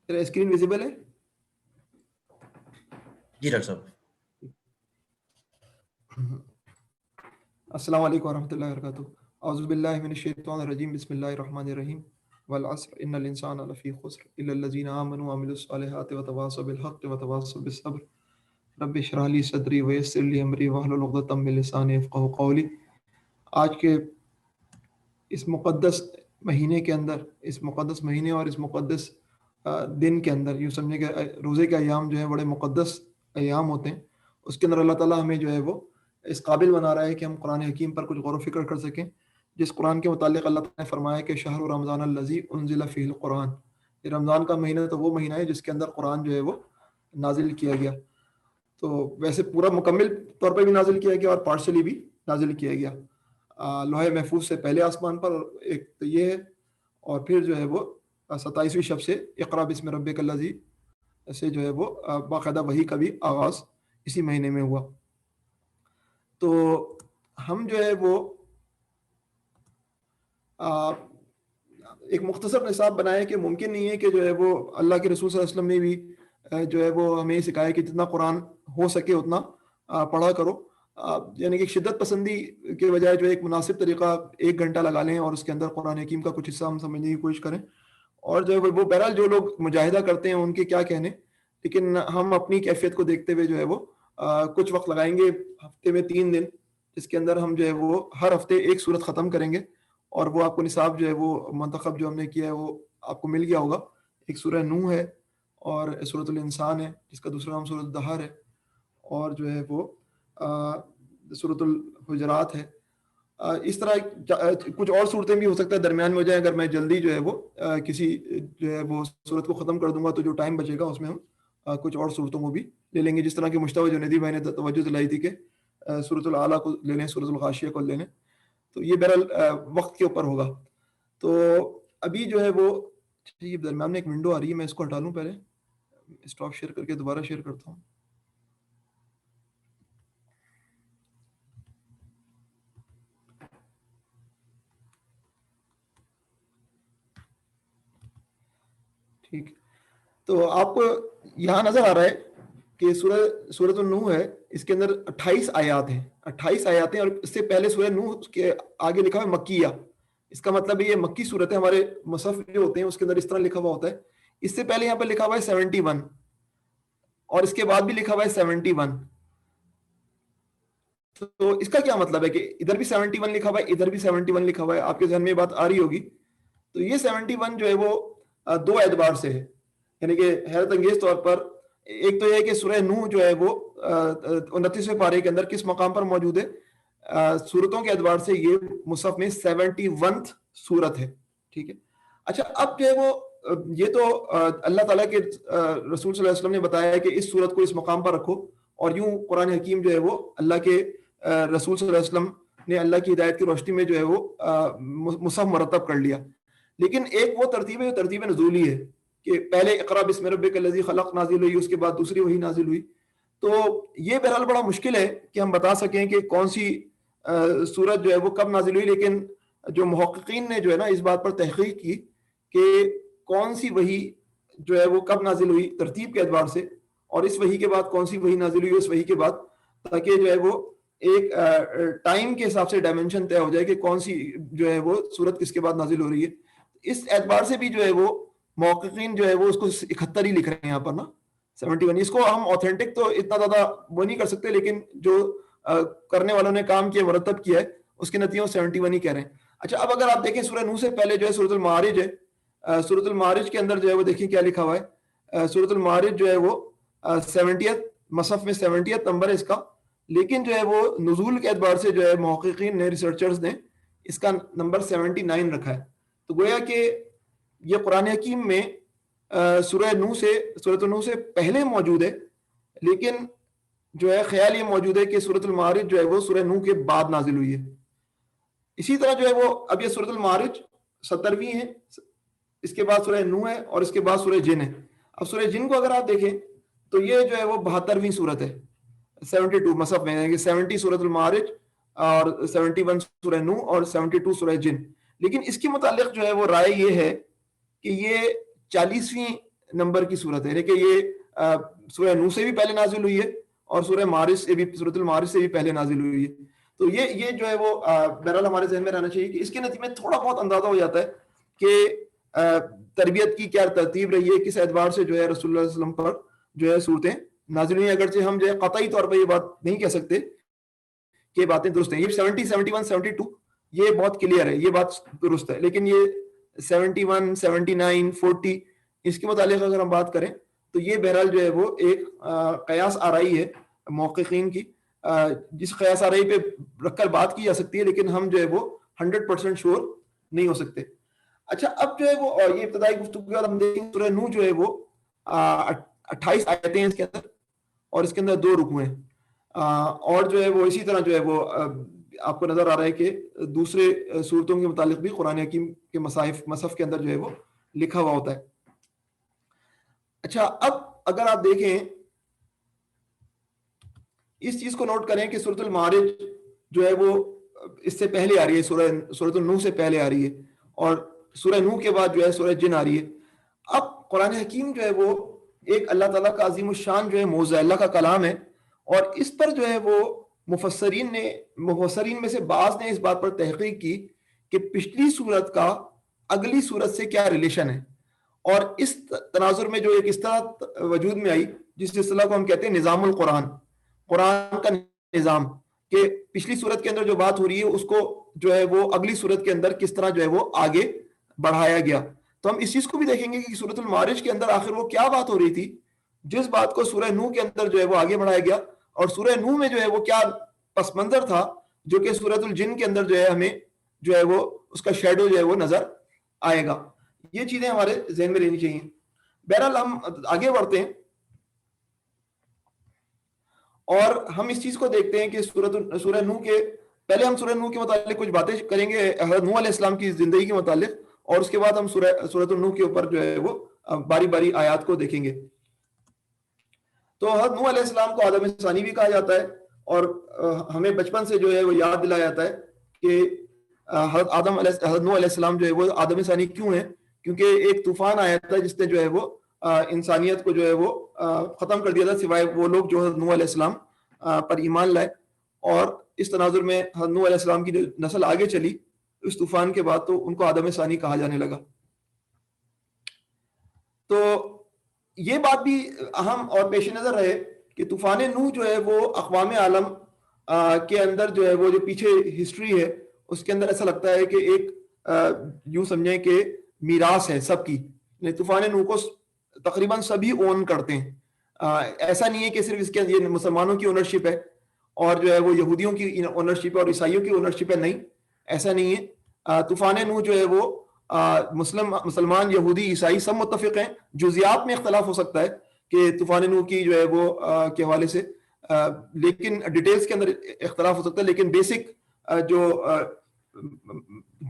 میرا screen visible ہے؟ جی doctor صاحب. السلام علیکم ورحمۃ اللہ وبرکاتہ. اعوذ باللہ من الشیطان الرجیم. بسم اللہ الرحمن الرحیم. والعصر ان الانسان لفی خسر الا الذین آمنوا وعملوا الصالحات وتواصوا بالحق وتواصوا بالصبر. رب اشرح لی صدری ویسر لی امری واحلل عقدۃ من لسانی یفقہوا قولی. آج کے اس مقدس مہینے کے اندر، اس مقدس مہینے اور اس مقدس دن کے اندر، یوں سمجھے کہ روزے کے ایام جو ہیں بڑے مقدس ایام ہوتے ہیں. اس کے اندر اللہ تعالیٰ ہمیں جو ہے وہ اس قابل بنا رہا ہے کہ ہم قرآن حکیم پر کچھ غور و فکر کر سکیں. جس قرآن کے متعلق اللہ تعالیٰ نے فرمایا کہ شہر رمضان الذی انزل فیہ القرآن، یہ رمضان کا مہینہ تو وہ مہینہ ہے جس کے اندر قرآن جو ہے وہ نازل کیا گیا. تو ویسے پورا مکمل طور پہ بھی نازل کیا گیا اور پارشلی بھی نازل کیا گیا. لوح محفوظ سے پہلے آسمان پر ایک تو یہ ہے، اور پھر جو ہے وہ 27ویں شب سے اقرا بسم ربک الذی سے جو ہے وہ باقاعدہ وحی کا بھی آغاز اسی مہینے میں ہوا. تو ہم جو ہے وہ ایک مختصر نصاب بنائے کہ ممکن نہیں ہے کہ جو ہے وہ اللہ کے رسول صلی اللہ علیہ وسلم نے بھی جو ہے وہ ہمیں سکھایا کہ جتنا قرآن ہو سکے اتنا پڑھا کرو. یعنی کہ شدت پسندی کے بجائے جو ایک مناسب طریقہ 1 گھنٹہ لگا لیں اور اس کے اندر قرآن حکیم کا کچھ حصہ ہم سمجھنے کی کوشش کریں. اور جو ہے وہ بہرحال جو لوگ مجاہدہ کرتے ہیں ان کے کیا کہنے، لیکن ہم اپنی کیفیت کو دیکھتے ہوئے جو ہے وہ کچھ وقت لگائیں گے، ہفتے میں 3 دن، جس کے اندر ہم جو ہے وہ ہر ہفتے ایک سورت ختم کریں گے. اور وہ آپ کو نصاب جو ہے وہ منتخب جو ہم نے کیا ہے وہ آپ کو مل گیا ہوگا. ایک سورہ نوح ہے اور سورۃ الانسان ہے جس کا دوسرا نام سورۃ الدہر ہے، اور جو ہے وہ سورۃ الحجرات ہے. اس طرح کچھ اور صورتیں بھی ہو سکتا ہے درمیان میں ہو جائیں. اگر میں جلدی جو ہے وہ کسی جو ہے وہ صورت کو ختم کر دوں گا تو جو ٹائم بچے گا اس میں ہم کچھ اور صورتوں کو بھی لے لیں گے. جس طرح کہ مشتبہ جنیدی بھائی نے توجہ دلائی تھی کہ سورۃ الاعلیٰ کو لے لیں، سورۃ الغاشیہ کو لے لیں. تو یہ بہرحال وقت کے اوپر ہوگا. تو ابھی جو ہے وہ یہ درمیان میں ایک ونڈو آ رہی ہے، میں اس کو ہٹا لوں، پہلے اسٹاپ شیئر کر کے دوبارہ شیئر کرتا ہوں. ٹھیک، تو آپ کو یہاں نظر آ رہا ہے کہ سورۃ النوح ہے، اس کے اندر 28 آیات ہیں. 28 آیات ہیں، اور اس سے پہلے سورہ نوح کے آگے لکھا ہے مکیہ. اس کا مطلب یہ مکی صورت ہے. ہمارے مصحف جو ہوتے ہیں اس کے اندر اس طرح لکھا ہوا ہوتا ہے. اس سے پہلے یہاں پہ لکھا ہوا ہے 71، اور اس کے بعد بھی لکھا ہوا ہے 71. تو اس کا کیا مطلب ہے کہ ادھر بھی 71 لکھا ہوا ہے، ادھر بھی 71 لکھا ہوا ہے؟ آپ کے ذہن میں یہ بات آ رہی ہوگی. تو یہ 71 جو ہے وہ 2 اعتبار سے ہے. یعنی کہ حیرت انگیز طور پر ایک تو یہ کہ سورہ نوح جو ہے وہ 29ویں پارے کے اندر کس مقام پر موجود ہے؟ سورتوں کے اعتبار سے یہ مصحف میں 71 سورت ہے. ٹھیک ہے. اچھا، اب جو ہے وہ یہ تو اللہ تعالیٰ کے رسول صلی اللہ علیہ وسلم نے بتایا ہے کہ اس سورت کو اس مقام پر رکھو، اور یوں قرآن حکیم جو ہے وہ اللہ کے رسول صلی اللہ علیہ وسلم نے اللہ کی ہدایت کی روشنی میں جو ہے وہ مصحف مرتب کر لیا. لیکن ایک وہ ترتیب ہے جو ترتیب نزولی ہے کہ پہلے اقرا بسم ربک الذی خلق نازل ہوئی، اس کے بعد دوسری وحی نازل ہوئی. تو یہ بہرحال بڑا مشکل ہے کہ ہم بتا سکیں کہ کون سی سورت جو ہے وہ کب نازل ہوئی. لیکن جو محققین نے جو ہے نا اس بات پر تحقیق کی کہ کون سی وحی جو ہے وہ کب نازل ہوئی ترتیب کے اعتبار سے، اور اس وحی کے بعد کون سی وحی نازل ہوئی اس وحی کے بعد، تاکہ جو ہے وہ ایک ٹائم کے حساب سے ڈائمنشن طے ہو جائے کہ کون سی جو ہے وہ سورت کس کے بعد نازل ہو رہی ہے. اس اعتبار سے بھی جو ہے وہ محققین جو ہے وہ اس کو 71 ہی لکھ رہے ہیں یہاں پر نا، 71. اس کو ہم اوتھینٹک تو اتنا زیادہ وہ نہیں کر سکتے، لیکن جو کرنے والوں نے کام کیا مرتب کیا ہے اس کے نتیجے 71 ہی کہہ رہے ہیں. اچھا، اب اگر آپ دیکھیں سورہ نوح سے پہلے جو ہے سورۃ المعارج ہے. سورۃ المعارج کے اندر جو ہے وہ دیکھیں کیا لکھا ہوا ہے. سورۃ المعارج جو ہے وہ 70 مصحف میں 70 نمبر ہے اس کا، لیکن جو ہے وہ نزول کے اعتبار سے جو ہے محققین نے، ریسرچرز نے اس کا نمبر 79 رکھا ہے. تو گویا کہ یہ قرآن حکیم میں سورۃ نوح سے پہلے موجود ہے، لیکن جو ہے خیال یہ موجود ہے کہ سورۃ المعارج جو ہے وہ سورہ نوح کے بعد نازل ہوئی ہے. اسی طرح جو ہے وہ اب یہ سورۃ المعارج 70ویں ہے، اس کے بعد سورہ نوح ہے، اور اس کے بعد سورہ جن ہے. اب سورہ جن کو اگر آپ دیکھیں تو یہ جو ہے وہ 72ویں سورت ہے 72 مصحف میں، یعنی کہ 70 سورۃ المعارج اور 71 سورہ نوح اور 72 سورہ جن. لیکن اس کے متعلق جو ہے وہ رائے یہ ہے کہ یہ 40ویں نمبر کی صورت ہے، یعنی کہ یہ سورہ نوح سے بھی پہلے نازل ہوئی ہے اور سورہ معارج سے بھی، سورۃ المعارج سے بھی پہلے نازل ہوئی ہے. تو یہ جو ہے وہ بہرحال ہمارے ذہن میں رہنا چاہیے کہ اس کے نتیجے میں تھوڑا بہت اندازہ ہو جاتا ہے کہ تربیت کی کیا ترتیب رہی ہے، کس اعتبار سے جو ہے رسول اللہ صلی اللہ علیہ وسلم پر جو ہے صورتیں نازل ہوئی ہیں. اگرچہ ہم جو ہے قطعی طور پر یہ بات نہیں کہہ سکتے کہ یہ باتیں درست ہیں. یہ 70 71 72 یہ بہت کلیئر ہے، یہ بات درست ہے، لیکن یہ 71 79 40 اس کے متعلق اگر ہم بات کریں تو یہ بہرحال جو ہے وہ ایک قیاس آرائی ہے محققین کی، جس قیاس آرائی پہ رکھ کر بات کی جا سکتی ہے، لیکن ہم جو ہے وہ 100% شور نہیں ہو سکتے. اچھا اب جو ہے وہ یہ ابتدائی گفتگو کے بعد ہم دیکھیں سورہ نوح جو ہے وہ 28 آیتیں ہیں اس کے اندر، اور اس کے اندر 2 رکوع ہیں، اور جو ہے وہ اسی طرح جو ہے وہ آپ کو نظر آ رہا ہے کہ دوسرے صورتوں کے متعلق بھی قرآن حکیم کے مصحف کے اندر جو ہے وہ لکھا ہوا ہوتا ہے. اچھا اب اگر آپ دیکھیں اس چیز کو نوٹ کریں کہ سورۃ المعارج جو ہے وہ اس سے پہلے آ رہی ہے، سورۃ النوح سے پہلے آ رہی ہے، اور سورہ نوح کے بعد جو ہے سورہ جن آ رہی ہے. اب قرآن حکیم جو ہے وہ ایک اللہ تعالیٰ کا عظیم الشان جو ہے موضوع اللہ کا کلام ہے، اور اس پر جو ہے وہ مفسرین میں سے بعض نے اس بات پر تحقیق کی کہ پچھلی سورت کا اگلی سورت سے کیا ریلیشن ہے، اور اس تناظر میں جو ایک اصطلاح وجود میں آئی جس اصطلاح کو ہم کہتے ہیں نظام القرآن، قرآن کا نظام، کہ پچھلی صورت کے اندر جو بات ہو رہی ہے اس کو جو ہے وہ اگلی صورت کے اندر کس طرح جو ہے وہ آگے بڑھایا گیا. تو ہم اس چیز کو بھی دیکھیں گے کہ سورۃ المعارج کے اندر آخر وہ کیا بات ہو رہی تھی جس بات کو سورہ نوح کے اندر جو ہے وہ آگے بڑھایا گیا، اور سورہ نوح میں جو ہے وہ کیا پس منظر تھا جو کہ سورۃ الجن کے اندر جو ہے ہمیں جو ہے وہ اس کا شیڈو جو ہے وہ نظر آئے گا. یہ چیزیں ہمارے ذہن میں رہنی چاہیے. بہرحال ہم آگے بڑھتے ہیں اور ہم اس چیز کو دیکھتے ہیں کہ سورہ نوح کے پہلے ہم سورہ نوح کے متعلق کچھ باتیں کریں گے حضرت نوح علیہ السلام کی زندگی کے متعلق، اور اس کے بعد ہم سورۃ النوح کے اوپر جو ہے وہ باری باری آیات کو دیکھیں گے. تو حضرت نوح علیہ السلام کو آدم ثانی بھی کہا جاتا ہے، اور ہمیں بچپن سے جو ہے وہ یاد دلایا جاتا ہے کہ حضرت نوح علیہ السلام جو ہے وہ آدم ثانی کیوں ہے، کیونکہ ایک طوفان آیا تھا جس نے جو ہے وہ انسانیت کو جو ہے وہ ختم کر دیا تھا، سوائے وہ لوگ جو حضرت نوح علیہ السلام پر ایمان لائے. اور اس تناظر میں حضرت نوح علیہ السلام کی جو نسل آگے چلی اس طوفان کے بعد تو ان کو آدم ثانی کہا جانے لگا. تو یہ بات بھی اہم اور پیش نظر رہے کہ طوفان نوح جو ہے وہ اقوام عالم کے اندر جو ہے وہ جو پیچھے ہسٹری ہے اس کے اندر ایسا لگتا ہے کہ ایک یوں سمجھیں کہ میراث ہے سب کی. طوفان نوح کو تقریباً سبھی اون کرتے ہیں، ایسا نہیں ہے کہ صرف اس کے یہ مسلمانوں کی اونرشپ ہے اور جو ہے وہ یہودیوں کی اونرشپ ہے اور عیسائیوں کی اونرشپ ہے، نہیں ایسا نہیں ہے. طوفان نوح جو ہے وہ مسلمان یہودی عیسائی سب متفق ہیں. جزیات میں اختلاف ہو سکتا ہے کہ طوفان نوح کی جو ہے وہ کے حوالے سے، لیکن ڈیٹیلز کے اندر اختلاف ہو سکتا ہے، لیکن بیسک جو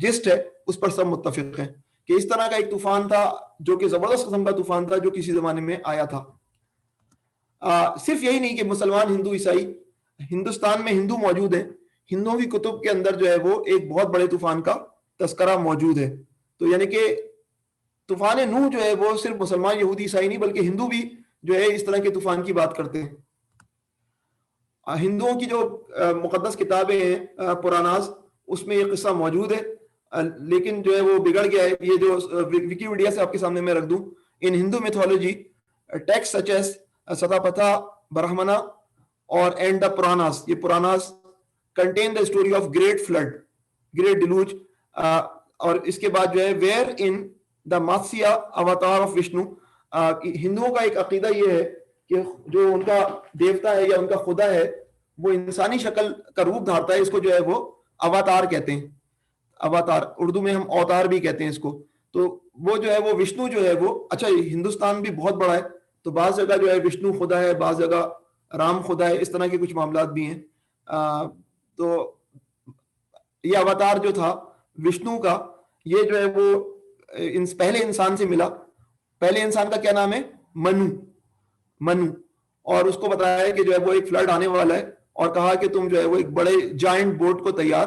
جسٹ ہے اس پر سب متفق ہیں کہ اس طرح کا ایک طوفان تھا جو کہ زبردست قسم کا طوفان تھا جو کسی زمانے میں آیا تھا. صرف یہی نہیں کہ مسلمان ہندو عیسائی، ہندوستان میں ہندو موجود ہیں، ہندوؤں کی کتب کے اندر جو ہے وہ ایک بہت بڑے طوفان کا تذکرہ موجود ہے. تو یعنی کہ طوفان نوح جو ہے وہ صرف مسلمان یہودی عیسائی نہیں بلکہ ہندو بھی جو ہے اس طرح کے طوفان کی بات کرتے ہیں. ہندوؤں کی جو مقدس کتابیں ہیں پراناز اس میں یہ قصہ موجود ہے، لیکن جو ہے وہ بگڑ گیا ہے. یہ جو ویکیپیڈیا سے آپ کے سامنے میں رکھ دوں، in Hindu mythology text such as Shatapatha Brahmana اور اینڈ دا پراناز، یہ Puranas contain the story of great flood, great deluge, اور اس کے بعد جو ہے where in the Matsya avatar of Vishnu. ہندوؤں کا ایک عقیدہ یہ ہے کہ جو ان کا دیوتا ہے یا ان کا خدا ہے وہ انسانی شکل کا روپ دھارتا ہے، اس کو جو ہے وہ اواتار کہتے ہیں. اواتار اردو میں ہم اوتار بھی کہتے ہیں اس کو. تو وہ جو ہے وہ وشنو جو ہے وہ، اچھا ہندوستان بھی بہت بڑا ہے تو بعض جگہ جو ہے وشنو خدا ہے، بعض جگہ رام خدا ہے، اس طرح کے کچھ معاملات بھی ہیں. تو یہ اواتار جو تھا وشنو کا، یہ جو ہے وہ پہلے انسان سے ملا. پہلے انسان کا کیا نام ہے؟ منو، اور اس کو بتایا کہ جو ہے وہ ایک فلڈ آنے والا ہے اور کہا کہ تم جو ہے وہ ایک بڑے جائنٹ بوٹ کو تیار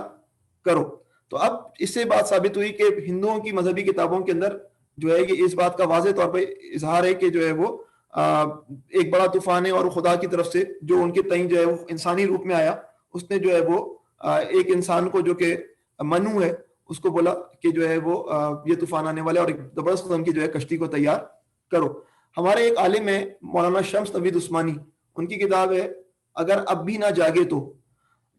کرو. تو اب اس سے بات ثابت ہوئی کہ ہندوؤں کی مذہبی کتابوں کے اندر جو ہے یہ اس بات کا واضح طور پہ اظہار ہے کہ جو ہے وہ ایک بڑا طوفان ہے اور خدا کی طرف سے جو ان کے تئیں جو ہے وہ انسانی روپ میں آیا, اس نے جو ہے وہ ایک انسان کو جو کہ منو ہے اس کو بولا کہ جو ہے وہ یہ طوفان آنے والا ہے اور ایک زبردست قسم کی جو ہے کشتی کو تیار کرو. ہمارے ایک عالم ہے مولانا شمس نوید عثمانی, ان کی کتاب ہے اگر اب بھی نہ جاگے تو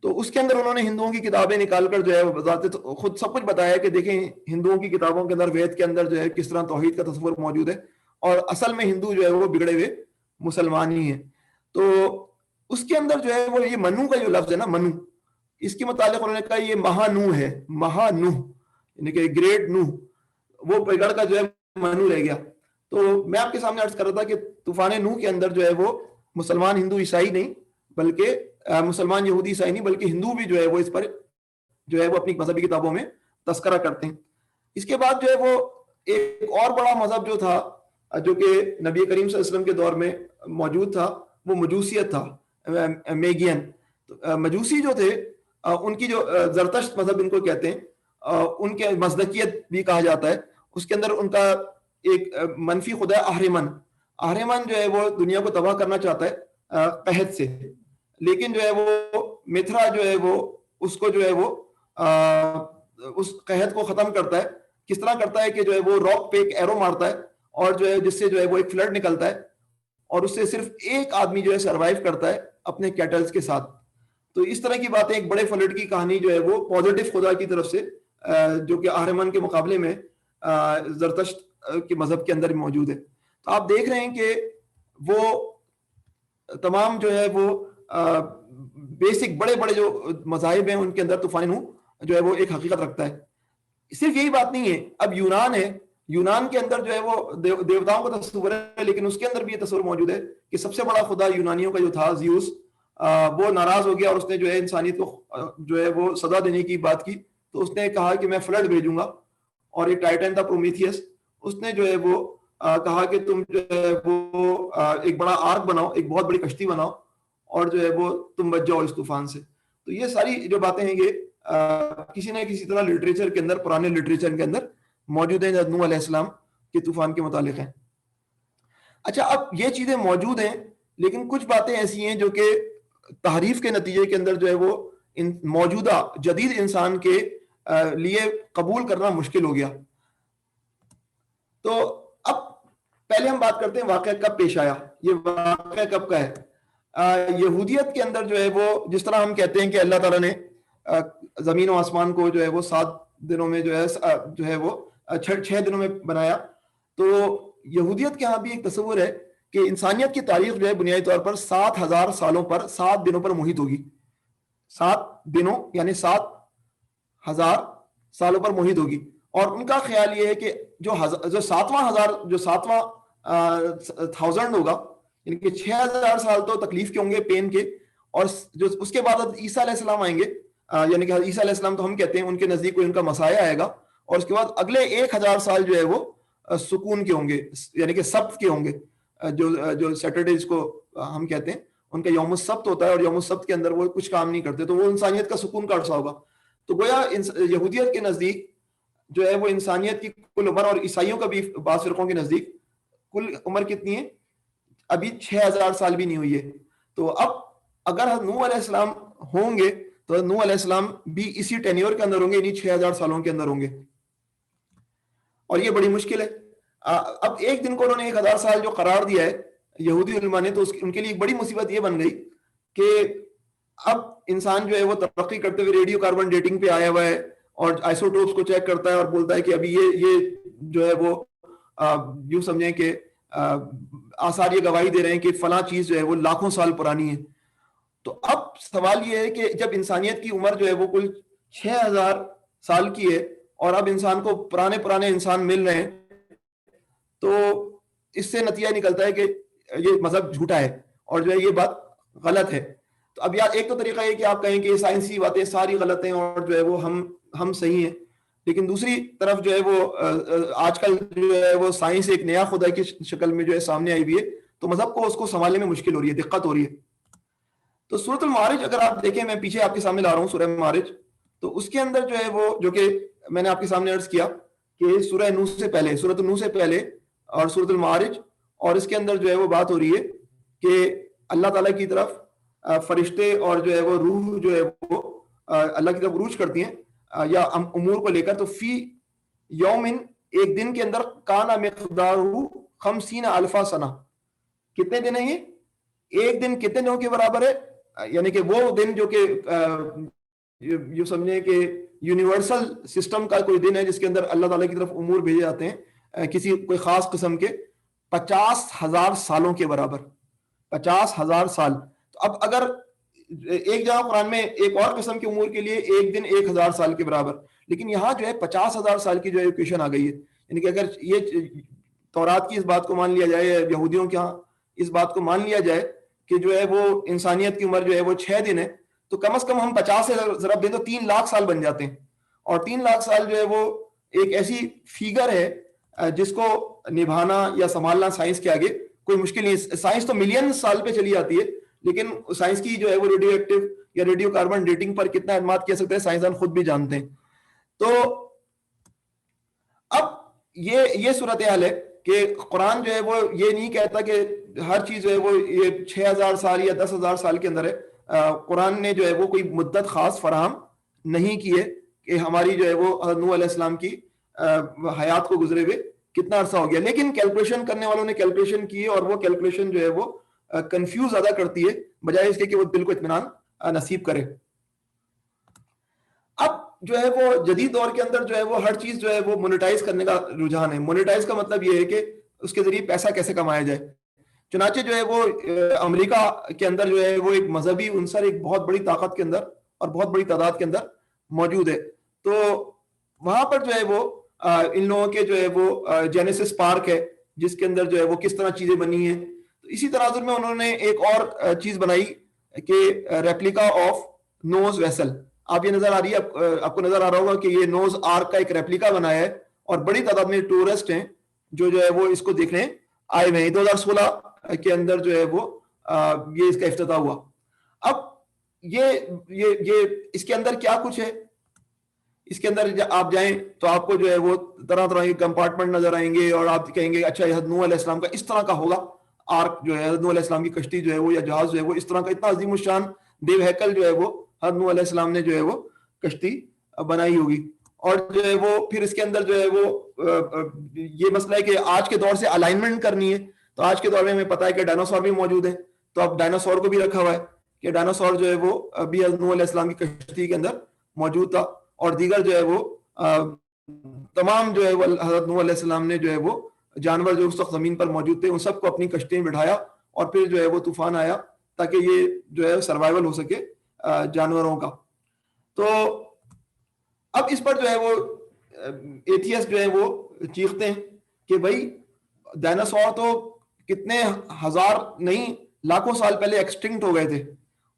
اس کے اندر انہوں نے ہندوؤں کی کتابیں نکال کر جو ہے وہ خود سب کچھ بتایا کہ دیکھیں ہندوؤں کی کتابوں کے اندر وید کے اندر جو ہے کس طرح توحید کا تصور موجود ہے اور اصل میں ہندو جو ہے وہ بگڑے ہوئے مسلمان ہی ہیں. تو اس کے اندر جو ہے وہ یہ منو کا جو لفظ ہے نا, منو, اس کے متعلق انہوں نے کہا یہ مہانو ہے, مہانو یعنی کہ گریٹ نو, وہ بگڑ کا جو ہے منو رہ گیا. تو میں آپ کے سامنے عرض کر رہا تھا کہ طوفان نوح کے اندر جو ہے وہ مسلمان ہندو عیسائی نہیں بلکہ مسلمان یہودی عیسائی نہیں بلکہ ہندو بھی جو ہے وہ اس پر جو ہے وہ اپنی مذہبی کتابوں میں تذکرہ کرتے ہیں. اس کے بعد جو ہے وہ ایک اور بڑا مذہب جو تھا جو کہ نبی کریم صلی اللہ علیہ وسلم کے دور میں موجود تھا وہ مجوسیت تھا, میگین. مجوسی جو تھے ان کی جو زرتشت مذہب ان کو کہتے ہیں, ان کے مصدقیت بھی کہا جاتا ہے. اس کے اندر ان کا ایک منفی خدا ہے اہرمن. اہرمن جو ہے وہ دنیا کو تباہ کرنا چاہتا ہے قحط سے, لیکن جو ہے وہ متھرا جو ہے وہ اس کو جو ہے وہ اس قحط کو ختم کرتا ہے. کس طرح کرتا ہے کہ جو ہے وہ راک پہ ایک ایرو مارتا ہے اور جو ہے جس سے جو ہے وہ ایک فلڈ نکلتا ہے اور اس سے صرف ایک آدمی جو ہے سروائیو کرتا ہے اپنے کیٹلز کے ساتھ. تو اس طرح کی باتیں, ایک بڑے فلڈ کی کہانی جو ہے وہ پازیٹیو خدا کی طرف سے جو کہ اہرمن کے مقابلے میں زرتشت کے مذہب کے اندر موجود ہے. تو آپ دیکھ رہے ہیں کہ وہ تمام جو ہے وہ بیسک بڑے بڑے جو مذاہب ہیں ان کے اندر طوفان نوح جو ہے وہ ایک حقیقت رکھتا ہے. صرف یہی بات نہیں ہے, اب یونان ہے, یونان کے اندر جو ہے وہ دیوتاؤں کا تصور ہے لیکن اس کے اندر بھی یہ تصور موجود ہے کہ سب سے بڑا خدا یونانیوں کا جو تھا زیوس, وہ ناراض ہو گیا اور اس نے جو ہے انسانیت کو جو ہے وہ سزا دینے کی بات کی. تو اس نے کہا کہ میں فلڈ بھیجوں گا, اور ایک ٹائٹن تھا پرومیتھیس, اس نے جو ہے وہ کہا کہ تم جو ہے وہ ایک بڑا آرک بناؤ, ایک بہت بڑی کشتی بناؤ اور جو ہے وہ تم بچ جاؤ اس طوفان سے. تو یہ ساری جو باتیں ہیں یہ کسی نہ کسی طرح لٹریچر کے اندر, پرانے لٹریچر کے اندر موجود ہیں نوح علیہ السلام کے طوفان کے متعلق ہیں. اچھا, اب یہ چیزیں موجود ہیں لیکن کچھ باتیں ایسی ہیں جو کہ تحریف کے نتیجے کے اندر جو ہے وہ موجودہ جدید انسان کے لیے قبول کرنا مشکل ہو گیا. تو اب پہلے ہم بات کرتے ہیں واقعہ کب پیش آیا, یہ واقعہ کب کا ہے. یہودیت کے اندر جو ہے وہ جس طرح ہم کہتے ہیں کہ اللہ تعالیٰ نے زمین و آسمان کو جو ہے وہ 7 دنوں میں جو ہے وہ 6 دنوں میں بنایا. تو یہودیت کے ہاں بھی ایک تصور ہے کہ انسانیت کی تاریخ جو ہے بنیادی طور پر 7,000 سالوں پر 7 دنوں پر محیط ہوگی. 7 دنوں یعنی 7,000 سالوں پر محیط ہوگی. اور ان کا خیال یہ ہے کہ جو 7واں 1000 ہوگا یعنی کہ 6,000 سال تو تکلیف کے ہوں گے, پین کے, اور جو اس کے بعد عیسیٰ علیہ السلام آئیں گے, یعنی کہ عیسیٰ علیہ السلام تو ہم کہتے ہیں ان کے نزدیک کوئی ان کا مسیح آئے گا, اور اس کے بعد اگلے 1,000 سال جو ہے وہ سکون کے ہوں گے, یعنی کہ سبت کے ہوں گے. جو سیٹرڈیز کو ہم کہتے ہیں ان کا یوم السبت ہوتا ہے, اور یوم السبت کے اندر وہ کچھ کام نہیں کرتے, تو وہ انسانیت کا سکون کا عرصہ ہوگا. تو گویا یہودیت کے نزدیک جو ہے وہ انسانیت کی کل عمر, اور عیسائیوں کا بھی بعض فرقوں کے نزدیک کل عمر کتنی ہے, ابھی 6,000 سال بھی نہیں ہوئی ہے. تو اب اگر نوح علیہ السلام ہوں گے تو نوح علیہ السلام بھی اسی ٹینیور کے اندر ہوں گے, انہیں 6,000 سالوں کے اندر ہوں گے, اور یہ بڑی مشکل ہے. اب ایک دن کو انہوں نے 1,000 سال جو قرار دیا ہے یہودی علماء نے, تو ان کے لیے ایک بڑی مصیبت یہ بن گئی کہ اب انسان جو ہے وہ ترقی کرتے ہوئے ریڈیو کاربن ڈیٹنگ پہ آیا ہوا ہے اور آئسوٹوپس کو چیک کرتا ہے اور بولتا ہے کہ ابھی یہ جو ہے وہ یوں سمجھیں کہ آثار یہ گواہی دے رہے ہیں کہ فلاں چیز جو ہے وہ لاکھوں سال پرانی ہے. تو اب سوال یہ ہے کہ جب انسانیت کی عمر جو ہے وہ کل 6,000 سال کی ہے اور اب انسان کو پرانے انسان مل رہے ہیں, تو اس سے نتیجہ نکلتا ہے کہ یہ مذہب جھوٹا ہے اور جو ہے یہ بات غلط ہے. تو اب یار ایک تو طریقہ یہ کہ آپ کہیں کہ سائنسی باتیں ساری غلط ہیں اور جو ہے وہ ہم صحیح ہیں, لیکن دوسری طرف جو ہے وہ آج کل جو ہے وہ سائنس ایک نیا خدا کی شکل میں جو ہے سامنے آئی ہوئی ہے, تو مذہب کو اس کو سنبھالنے میں مشکل ہو رہی ہے, دقت ہو رہی ہے. تو سورۃ المعارج اگر آپ دیکھیں, میں پیچھے آپ کے سامنے لا رہا ہوں سورہ معارج, تو اس کے اندر جو ہے وہ جو کہ میں نے آپ کے سامنے عرض کیا کہ سورہ نوح سے پہلے، سورۃ نوح سے پہلے اور سورۃ المعارج، اور اس کے اندر جو ہے وہ بات ہو رہی ہے کہ اللہ تعالیٰ کی طرف فرشتے اور جو ہے وہ روح جو ہے وہ اللہ کی طرف عروج کرتی ہیں یا امور کو لے کر. تو فی یومن، ایک دن کے اندر، کانا مقدارہ 50,000 سنہ. کتنے دن ہیں یہ؟ ایک دن کتنے دنوں کے برابر ہے؟ یعنی کہ وہ دن جو کہ یہ سمجھیں کہ یونیورسل سسٹم کا کوئی دن ہے جس کے اندر اللہ تعالیٰ کی طرف امور بھیجے جاتے ہیں کسی کوئی خاص قسم کے، 50,000 سالوں کے برابر. 50,000 سال. تو اب اگر ایک جگہ قرآن میں ایک اور قسم کے امور کے لیے ایک دن 1,000 سال کے برابر، لیکن یہاں جو ہے 50,000 سال کی جو ایکویشن آ گئی ہے. یعنی کہ اگر یہ تورات کی اس بات کو مان لیا جائے، یہودیوں کے ہاں اس بات کو مان لیا جائے کہ جو ہے وہ انسانیت کی عمر جو ہے وہ 6 دن ہے، تو کم از کم ہم 50 سے ضرب دیں تو 3 لاکھ سال بن جاتے ہیں. اور 3 لاکھ سال جو ہے وہ ایک ایسی فیگر ہے جس کو نبھانا یا سنبھالنا سائنس کے آگے کوئی مشکل نہیں. سائنس تو ملین سال پہ چلی جاتی ہے، لیکن سائنس کی جو ہے وہ ریڈیو ایکٹیو یا ریڈیو کاربن ڈیٹنگ پر کتنا اعتماد کیا سکتے ہیں سائنسدان خود بھی جانتے ہیں. تو اب یہ صورتحال ہے کہ قرآن جو ہے وہ یہ نہیں کہتا کہ ہر چیز جو ہے وہ یہ 6,000 سال یا 10,000 سال کے اندر ہے. قرآن نے جو ہے وہ کوئی مدت خاص فراہم نہیں کی ہے کہ ہماری جو ہے وہ نوح علیہ السلام کی حیات کو گزرے ہوئے کتنا عرصہ ہو گیا. لیکن کیلکولیشن کرنے والوں نے کیلکولیشن کی اور وہ کیلکولیشن جو ہے وہ کنفیوز زیادہ کرتی ہے بجائے اس کے کہ وہ دل کو اطمینان نصیب کرے. اب جو ہے وہ جدید دور کے اندر جو ہے وہ ہر چیز جو ہے وہ مونیٹائز کرنے کا رجحان ہے. مونیٹائز کا مطلب یہ ہے کہ اس کے ذریعے پیسہ کیسے کمایا جائے. چنانچہ جو ہے وہ امریکہ کے اندر جو ہے وہ ایک مذہبی عنصر ایک بہت بڑی طاقت کے اندر اور بہت بڑی تعداد کے اندر موجود ہے. تو وہاں پر جو ہے وہ ان لوگوں کے جو ہے وہ جینیسس پارک ہے جس کے اندر جو ہے وہ کس طرح چیزیں بنی ہیں. تو اسی تناظر میں انہوں نے ایک اور چیز بنائی کہ ریپلیکا آف نوز ویسل. آپ یہ نظر آ رہی ہے، آپ کو نظر آ رہا ہوگا کہ یہ نوز آرک کا ایک ریپلیکا بنایا ہے اور بڑی تعداد میں ٹورسٹ ہیں جو ہے وہ اس کو دیکھنے آئے ہوئے ہیں. 2016 کے اندر جو ہے وہ یہ اس کا افتتاح ہوا. اب یہ اس کے اندر کیا کچھ ہے، اس کے اندر آپ جائیں تو آپ کو جو ہے وہ طرح طرح کے کمپارٹمنٹ نظر آئیں گے اور آپ کہیں گے اچھا حضرت نوح علیہ السلام کا اس طرح کا ہوگا آرک جو ہے، حضرت نوح علیہ السلام کی کشتی جو ہے وہ یا جہاز جو ہے وہ اس طرح کا اتنا عظیم الشان دیو ہیکل جو ہے وہ حضرت نوح علیہ السلام نے جو ہے وہ کشتی بنائی ہوگی. اور جو ہے وہ پھر اس کے اندر جو ہے وہ یہ مسئلہ ہے کہ آج کے دور سے الائنمنٹ کرنی ہے. تو آج کے دور میں ہمیں پتا ہے کہ ڈائناسور بھی موجود ہیں، تو اب ڈائناسور کو بھی رکھا ہوا ہے کہ ڈائناسور جو ہے وہ ابھی حضرت نوح علیہ السلام کی کشتی کے اندر موجود تھا. اور دیگر جو ہے وہ تمام جو ہے وہ حضرت نوح علیہ السلام نے جو ہے وہ جانور جو اس وقت زمین پر موجود تھے ان سب کو اپنی کشتی میں بٹھایا اور پھر جو ہے وہ طوفان آیا تاکہ یہ جو ہے سروائیول ہو سکے جانوروں کا. تو اب اس پر جو ہے وہ ایتھیسٹ جو ہے وہ چیختے ہیں کہ بھائی ڈائناسور تو کتنے ہزار نہیں لاکھوں سال پہلے ایکسٹنکٹ ہو گئے تھے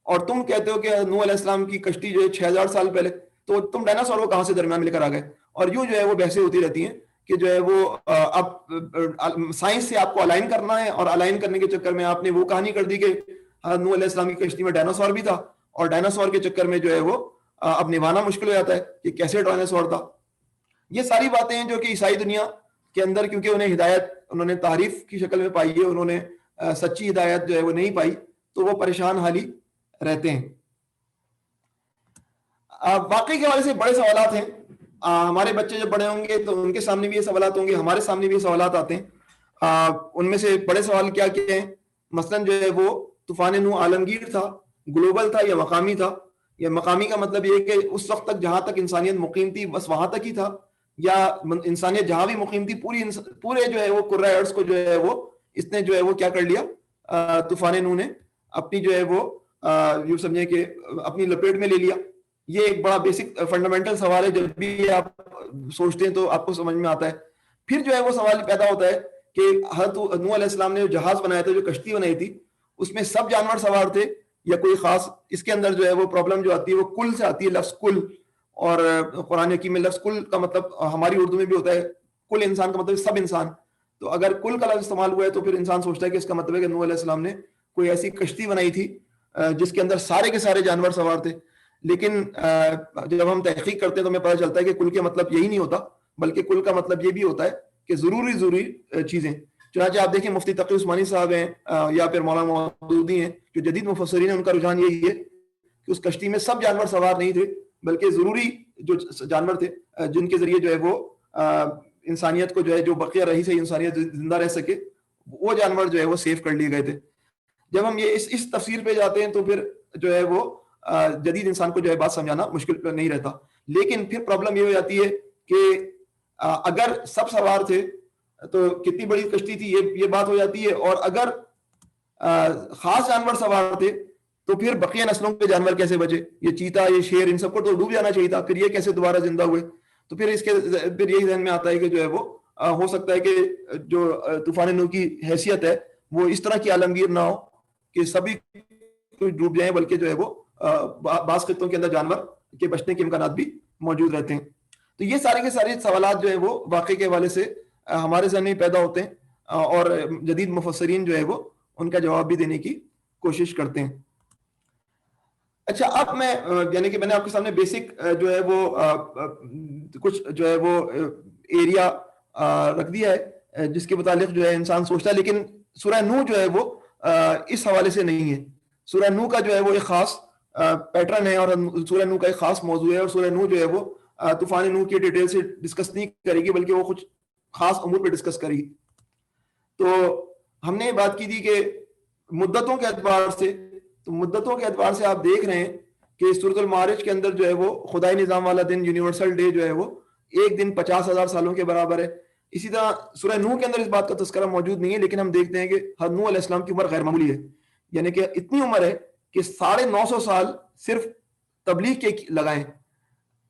اور تم کہتے ہو کہ نوح علیہ السلام کی کشتی جو ہے 6,000 سال پہلے، تو تم ڈائناسور کو کہاں سے درمیان لے کر آ گئے. اور یوں جو ہے وہ بحثیں ہوتی رہتی ہیں کہ جو ہے وہ اب سائنس سے آپ کو الائن کرنا ہے اور الائن کرنے کے چکر میں آپ نے وہ کہانی کر دی کہ نوح علیہ السلام کی کشتی میں ڈائناسور بھی تھا اور ڈائناسور کے چکر میں جو ہے وہ اب نبھانا مشکل ہو جاتا ہے کہ کیسے ڈائناسور تھا. یہ ساری باتیں ہیں جو کہ عیسائی دنیا کے اندر کیونکہ انہیں ہدایت انہوں نے تعریف کی شکل میں پائی ہے، انہوں نے سچی ہدایت جو ہے وہ نہیں پائی، تو وہ پریشان حالی رہتے ہیں. واقعی کے حوالے سے بڑے سوالات ہیں. ہمارے بچے جب بڑے ہوں گے تو ان کے سامنے بھی یہ سوالات ہوں گے، ہمارے سامنے بھی یہ سوالات آتے ہیں. ان میں سے بڑے سوال کیا کیا ہیں؟ مثلاً جو ہے وہ طوفان نوح عالمگیر تھا، گلوبل تھا یا مقامی تھا؟ یا مقامی کا مطلب یہ کہ اس وقت تک جہاں تک انسانیت مقیم تھی بس وہاں تک ہی تھا، یا انسانیت جہاں بھی مقیم تھی پورے جو ہے وہ کرۂ ارض کو جو ہے وہ اس نے جو ہے وہ کیا کر لیا، طوفان نوح نے اپنی جو ہے وہ یوں سمجھے کہ اپنی لپیٹ میں لے لیا. یہ ایک بڑا بیسک فنڈامنٹل سوال ہے، جب بھی آپ سوچتے ہیں تو آپ کو سمجھ میں آتا ہے. پھر جو ہے وہ سوال پیدا ہوتا ہے کہ حضرت نوح علیہ السلام نے جو جہاز بنایا تھا، جو کشتی بنائی تھی، اس میں سب جانور سوار تھے یا کوئی خاص؟ اس کے اندر جو ہے وہ پرابلم جو آتی ہے وہ کل سے آتی ہے، لفظ کل. اور قرآن حکیم میں لفظ کل کا مطلب ہماری اردو میں بھی ہوتا ہے، کل انسان کا مطلب سب انسان. تو اگر کل کا لفظ استعمال ہوا ہے تو پھر انسان سوچتا ہے کہ اس کا مطلب ہے کہ نوح علیہ السلام نے کوئی ایسی کشتی بنائی تھی جس کے اندر سارے کے سارے جانور سوار تھے. لیکن جب ہم تحقیق کرتے ہیں تو ہمیں پتہ چلتا ہے کہ کل کے مطلب یہی نہیں ہوتا، بلکہ کل کا مطلب یہ بھی ہوتا ہے کہ ضروری چیزیں. چنانچہ آپ دیکھیں مفتی تقی عثمانی صاحب ہیں یا پھر مولانا مودودی ہیں, جو جدید مفسرین ہیں, ان کا رجحان یہی ہے کہ اس کشتی میں سب جانور سوار نہیں تھے, بلکہ ضروری جو جانور تھے جن کے ذریعے جو ہے وہ انسانیت کو جو ہے جو بقیہ رہی سے انسانیت زندہ رہ سکے, وہ جانور جو ہے وہ سیف کر لیے گئے تھے. جب ہم یہ اس تفسیر پہ جاتے ہیں تو پھر جو ہے وہ جدید انسان کو جو ہے بات سمجھانا مشکل نہیں رہتا. لیکن پھر پرابلم یہ ہو جاتی ہے کہ اگر سب سوار تھے تو کتنی بڑی کشتی تھی, یہ بات ہو جاتی ہے. اور اگر خاص جانور سوار تھے تو پھر بقیہ نسلوں کے جانور کیسے بچے؟ یہ چیتا, یہ شیر, ان سب کو تو ڈوب جانا چاہیے تھا, پھر یہ کیسے دوبارہ زندہ ہوئے؟ تو پھر یہی ذہن میں آتا ہے کہ جو ہے وہ ہو سکتا ہے کہ جو طوفان نوح کی حیثیت ہے وہ اس طرح کی عالمگیر نہ ہو کہ سبھی ڈوب جائیں, بلکہ جو ہے وہ بعض خطوں کے اندر جانور کے بچنے کے امکانات بھی موجود رہتے ہیں. تو یہ سارے کے سارے سوالات جو ہے وہ واقعے کے حوالے سے ہمارے ذہن میں پیدا ہوتے ہیں, اور جدید مفسرین جو ہے وہ ان کا جواب بھی دینے کی کوشش کرتے ہیں. اچھا, اب میں یعنی کہ میں نے آپ کے سامنے بیسک جو ہے وہ کچھ جو ہے وہ ایریا رکھ دیا ہے جس کے متعلق جو ہے انسان سوچتا ہے, لیکن سورہ نوح جو ہے وہ اس حوالے سے نہیں ہے. سورہ نوح کا جو ہے وہ ایک خاص پیٹرن ہے, اور سورہ نوح کا ایک خاص موضوع ہے, اور سورہ نوح جو ہے وہ طوفان نوح کی ڈیٹیل سے ڈسکس نہیں کرے گی, بلکہ وہ کچھ خاص امور پہ ڈسکس کرے گی. تو ہم نے بات کی تھی کہ مدتوں کے اعتبار سے آپ دیکھ رہے ہیں کہ سورۃ المعارج کے اندر جو ہے وہ خدائی نظام والا دن, یونیورسل ڈے جو ہے وہ ایک دن 50,000 سالوں کے برابر ہے. اسی طرح سورہ نوح کے اندر اس بات کا تذکرہ موجود نہیں ہے, لیکن ہم دیکھتے ہیں کہ حضرت نوح علیہ السلام کی عمر غیر معمولی ہے, یعنی کہ اتنی عمر ہے کہ 950 سال صرف تبلیغ کے لگائیں.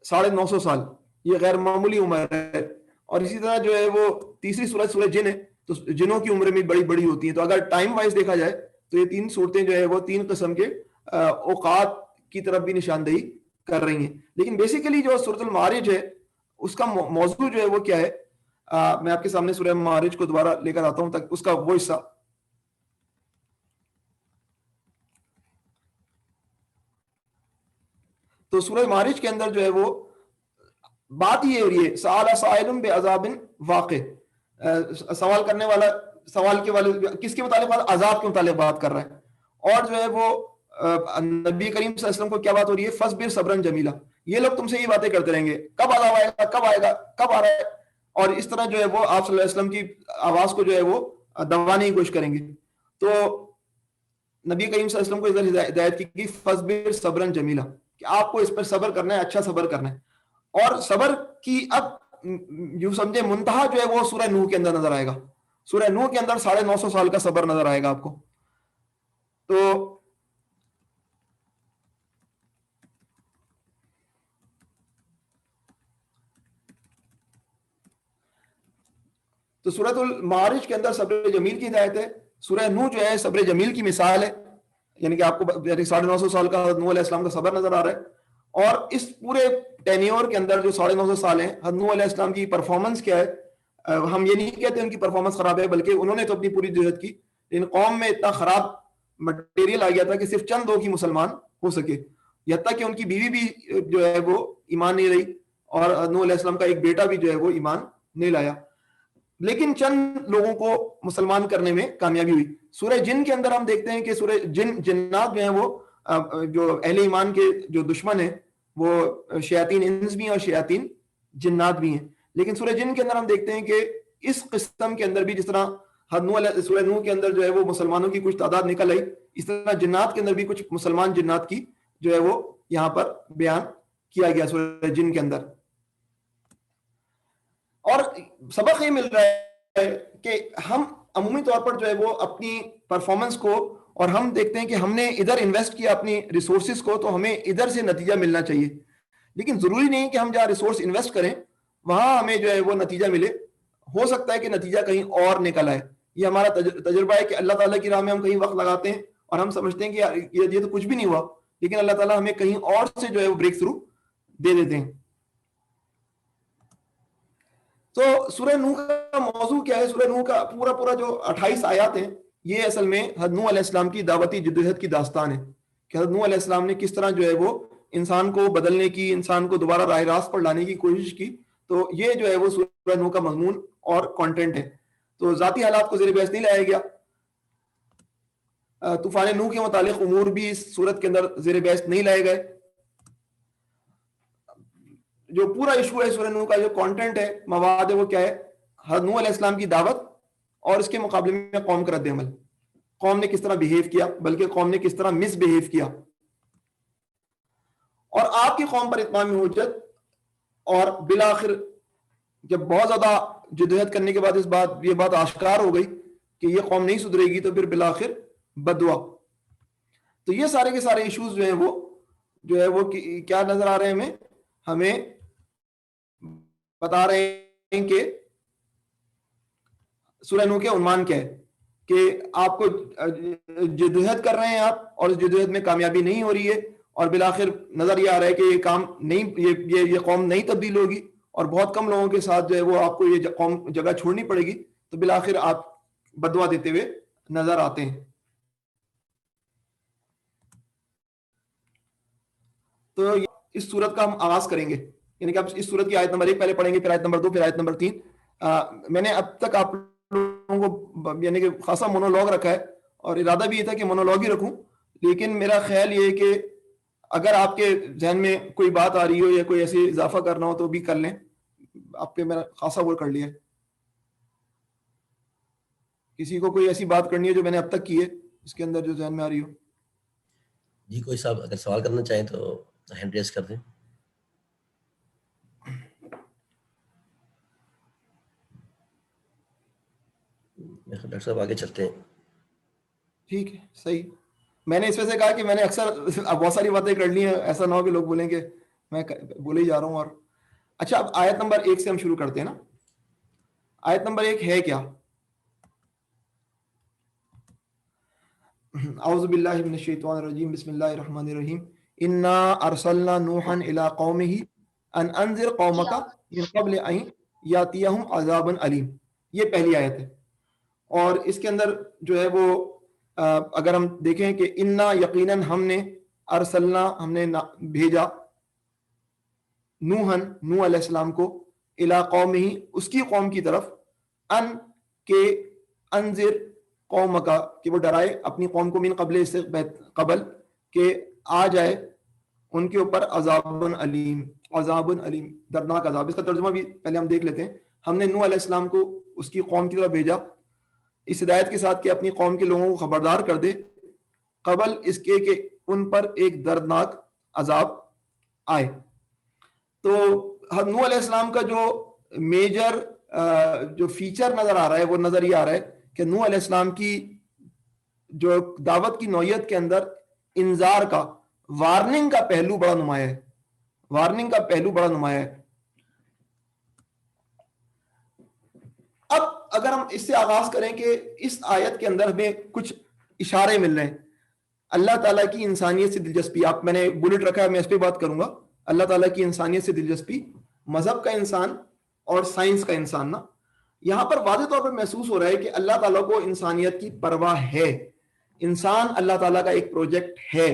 950 سال یہ غیر معمولی عمر ہے. اور اسی طرح جو ہے وہ تیسری سورہ جن ہے, تو جنوں کی عمریں بھی بڑی ہوتی ہیں. تو اگر ٹائم وائز دیکھا جائے تو یہ 3 صورتیں جو ہے وہ 3 قسم کے اوقات کی طرف بھی نشاندہی کر رہی ہیں. لیکن بیسیکلی جو سورۃ المعارج ہے اس کا موضوع جو ہے وہ کیا ہے, میں آپ کے سامنے سورہ معارج کو دوبارہ لے کر آتا ہوں تک اس کا وہ حصہ. تو سورہ معارج کے اندر جو ہے وہ بات یہ ہو رہی ہے, سأل سائل بعذاب واقع, سوال کرنے والا سوال کے والے کس کے متعلق بات, عذاب کے متعلق بات کر رہا ہے. اور جو ہے وہ نبی کریم صلی اللہ علیہ وسلم کو کیا بات ہو رہی ہے, فصبر صبرا جمیلا. یہ لوگ تم سے یہ باتیں کرتے رہیں گے, کب عذاب آئے گا, کب آئے گا, کب آ رہا ہے, اور اس طرح جو ہے وہ آپ صلی اللہ علیہ وسلم کی آواز کو جو ہے وہ دبانے کی کوشش کریں گے. تو نبی کریم صلی اللہ علیہ وسلم کو ادھر ہدایت کی گئی فصبر صبرا جمیلا, کہ آپ کو اس پر صبر کرنا ہے, اچھا صبر کرنا ہے. اور صبر کی اب یوں سمجھے منتہا جو ہے وہ سورہ نوح کے اندر نظر آئے گا. سورہ نوح کے اندر 950 سال کا صبر نظر آئے گا آپ کو. تو سورۃ المعارج کے اندر صبر جمیل کی ہدایت ہے. سورہ نوح جو ہے صبر جمیل کی مثال ہے, یعنی کہ آپ کو 950 سال کا نوح علیہ السلام کا صبر نظر آ رہا ہے. اور اس پورے ٹینیور کے اندر جو 950 سال ہیں, حضرت نوح علیہ السلام کی پرفارمنس کیا ہے. ہم یہ نہیں کہتے ان کی پرفارمنس خراب ہے, بلکہ انہوں نے تو اپنی پوری جہد کی, لیکن قوم میں اتنا خراب مٹیریل آ گیا تھا کہ صرف چند 2 ہی مسلمان ہو سکے. یہاں تک کہ ان کی بیوی بھی جو ہے وہ ایمان نہیں رہی, اور نوح علیہ السلام کا ایک بیٹا بھی جو ہے وہ ایمان نہیں لایا. لیکن چند لوگوں کو مسلمان کرنے میں کامیابی ہوئی. سورہ جن کے اندر ہم دیکھتے ہیں کہ سورہ جنات جو ہیں وہ جو اہل ایمان کے جو دشمن ہیں وہ شیاطین انس بھی ہیں اور شیاطین جنات بھی ہیں. لیکن سورہ جن کے اندر ہم دیکھتے ہیں کہ اس قسم کے اندر بھی جس طرح سورہ نوح کے اندر جو ہے وہ مسلمانوں کی کچھ تعداد نکل آئی, اس طرح جنات کے اندر بھی کچھ مسلمان جنات کی جو ہے وہ یہاں پر بیان کیا گیا سورہ جن کے اندر. اور سبق یہ مل رہا ہے کہ ہم عمومی طور پر جو ہے وہ اپنی پرفارمنس کو, اور ہم دیکھتے ہیں کہ ہم نے ادھر انویسٹ کیا اپنی ریسورسز کو, تو ہمیں ادھر سے نتیجہ ملنا چاہیے. لیکن ضروری نہیں کہ ہم جہاں ریسورس انویسٹ کریں وہاں ہمیں جو ہے وہ نتیجہ ملے. ہو سکتا ہے کہ نتیجہ کہیں اور نکل آئے. یہ ہمارا تجربہ ہے کہ اللہ تعالیٰ کی راہ میں ہم کہیں وقت لگاتے ہیں اور ہم سمجھتے ہیں کہ یہ تو کچھ بھی نہیں ہوا, لیکن اللہ تعالیٰ ہمیں کہیں اور سے جو ہے وہ بریک تھرو دے دیتے ہیں. تو سورہ نوح کا موضوع کیا ہے؟ سورہ نوح کا پورا جو 28 آیات ہیں یہ اصل میں حضرت نوح علیہ السلام کی دعوتی جدوجہد کی داستان ہے, کہ حضرت نوح علیہ السلام نے کس طرح جو ہے وہ انسان کو بدلنے کی, انسان کو دوبارہ راہ راست پر لانے کی کوشش کی. تو یہ جو ہے وہ سورہ نوح کا مضمون اور کانٹینٹ ہے. تو ذاتی حالات کو زیر بحث نہیں لایا گیا. طوفان نوح کے متعلق امور بھی اس صورت کے اندر زیر بحث نہیں لائے گئے. جو پورا ایشو ہے سورہ نوح کا، جو کانٹینٹ ہے، مواد ہے، وہ کیا ہے؟ حضرت نوح علیہ السلام کی دعوت اور اس کے مقابلے میں قوم کا رد عمل. قوم نے کس طرح بہیو کیا، بلکہ قوم نے کس طرح مس بہیو کیا، اور آپ کی قوم پر اتمام حجت. اور بالآخر جب بہت زیادہ جدوجہد کرنے کے بعد یہ بات آشکار ہو گئی کہ یہ قوم نہیں سدھرے گی، تو پھر بالآخر بدعا. تو یہ سارے کے سارے ایشوز جو ہے وہ کیا نظر آ رہے ہیں؟ ہمیں بتا رہے ہیں کہ سورہ نوح کے عنوان کیا ہے، کہ آپ کو جدوجہد کر رہے ہیں آپ، اور اس جدوجہد میں کامیابی نہیں ہو رہی ہے، اور بالآخر نظر یہ آ رہا ہے کہ یہ کام نہیں، یہ قوم نہیں تبدیل ہوگی، اور بہت کم لوگوں کے ساتھ جو ہے وہ آپ کو یہ قوم جگہ چھوڑنی پڑے گی. تو بالآخر آپ بدعا دیتے ہوئے نظر آتے ہیں. تو اس صورت کا ہم آغاز کریں گے، یعنی کہ اب اس صورت کی آیت نمبر 1 پہلے پڑھیں گے، پھر آیت نمبر 2، پھر آیت نمبر 3. میں نے اب تک آپ لوگوں کو یعنی کہ خاصا مونولوگ رکھا ہے، اور ارادہ بھی یہ تھا کہ مونولوگ ہی رکھوں، لیکن میرا خیال یہ ہے کہ اگر آپ کے ذہن میں کوئی بات آ رہی ہو یا کوئی ایسی اضافہ کرنا ہو تو بھی کر لیں. آپ کے میرا خاصا وہ کر لیا ہے. کسی کو کوئی ایسی بات کرنی ہے جو میں نے اب تک کی ہے اس کے اندر جو ذہن میں آ رہی ہو؟ جی کوئی صاحب اگر سوال کرنا چاہیں تو ہینڈ ریز کر دیں. ڈاکٹر صاحب آگے چلتے ہیں. ٹھیک ہے، صحیح. میں نے اس وجہ سے کہا کہ میں نے اکثر بہت ساری باتیں کر لی ہیں، ایسا نہ ہو کہ لوگ بولیں کہ میں بولے ہی جا رہا ہوں. اور اچھا، اب آیت نمبر 1 سے ہم شروع کرتے ہیں نا. آیت نمبر 1 ہے کیا؟ اعوذ باللہ من الشیطان الرجیم، بسم اللہ الرحمن الرحیم. انا ارسلنا نوحا الی قومہ ان انذر قومک من قبل ان یاتیہم عذاب علیم. یہ پہلی آیت ہے، اور اس کے اندر جو ہے وہ اگر ہم دیکھیں کہ انا یقیناً ہم نے، ارسلنا ہم نے بھیجا، نوح علیہ السلام کو، الی قومہ اس کی قوم کی طرف، ان کے، انذر قوم کا کہ وہ ڈرائے اپنی قوم کو، من قبل اس سے قبل کہ آ جائے ان کے اوپر عذاب علیم، عذاب علیم دردناک عذاب. اس کا ترجمہ بھی پہلے ہم دیکھ لیتے ہیں. ہم نے نوح علیہ السلام کو اس کی قوم کی طرف بھیجا اس ہدایت کے ساتھ کہ اپنی قوم کے لوگوں کو خبردار کر دے قبل اس کے کہ ان پر ایک دردناک عذاب آئے. تو نوح علیہ السلام کا جو میجر جو فیچر نظر آ رہا ہے وہ نظر یہ آ رہا ہے کہ نوح علیہ السلام کی جو دعوت کی نوعیت کے اندر انذار کا، وارننگ کا پہلو بڑا نمایاں ہے. وارننگ کا پہلو بڑا نمایاں ہے. اب اگر ہم اس سے آغاز کریں کہ اس آیت کے اندر ہمیں کچھ اشارے مل رہے ہیں اللہ تعالیٰ کی انسانیت سے دلچسپی. آپ، میں نے بلٹ رکھا ہے، میں اس پہ بات کروں گا. اللہ تعالیٰ کی انسانیت سے دلچسپی، مذہب کا انسان اور سائنس کا انسان نا. یہاں پر واضح طور پر محسوس ہو رہا ہے کہ اللہ تعالیٰ کو انسانیت کی پرواہ ہے. انسان اللہ تعالیٰ کا ایک پروجیکٹ ہے،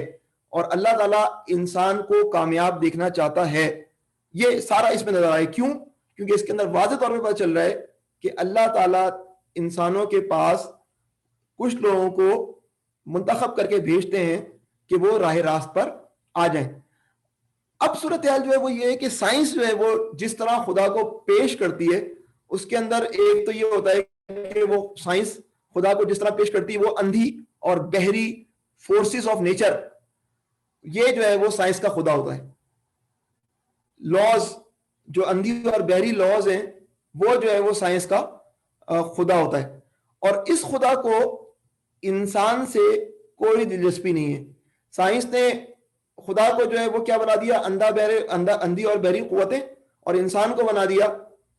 اور اللہ تعالیٰ انسان کو کامیاب دیکھنا چاہتا ہے. یہ سارا اس میں نظر آئے. کیوں؟ کیونکہ اس کے اندر واضح طور پر پتہ چل رہا ہے کہ اللہ تعالیٰ انسانوں کے پاس کچھ لوگوں کو منتخب کر کے بھیجتے ہیں کہ وہ راہ راست پر آ جائیں. اب صورتحال جو ہے وہ یہ ہے کہ سائنس جو ہے وہ جس طرح خدا کو پیش کرتی ہے اس کے اندر ایک تو یہ ہوتا ہے کہ وہ سائنس خدا کو جس طرح پیش کرتی ہے وہ اندھی اور بحری فورسز آف نیچر، یہ جو ہے وہ سائنس کا خدا ہوتا ہے. لاز جو اندھی اور بحری لاز ہیں وہ جو ہے وہ سائنس کا خدا ہوتا ہے. اور اس خدا کو انسان سے کوئی دلچسپی نہیں ہے. سائنس نے خدا کو جو ہے وہ کیا بنا دیا؟ اندھی اور بحری قوتیں، اور انسان کو بنا دیا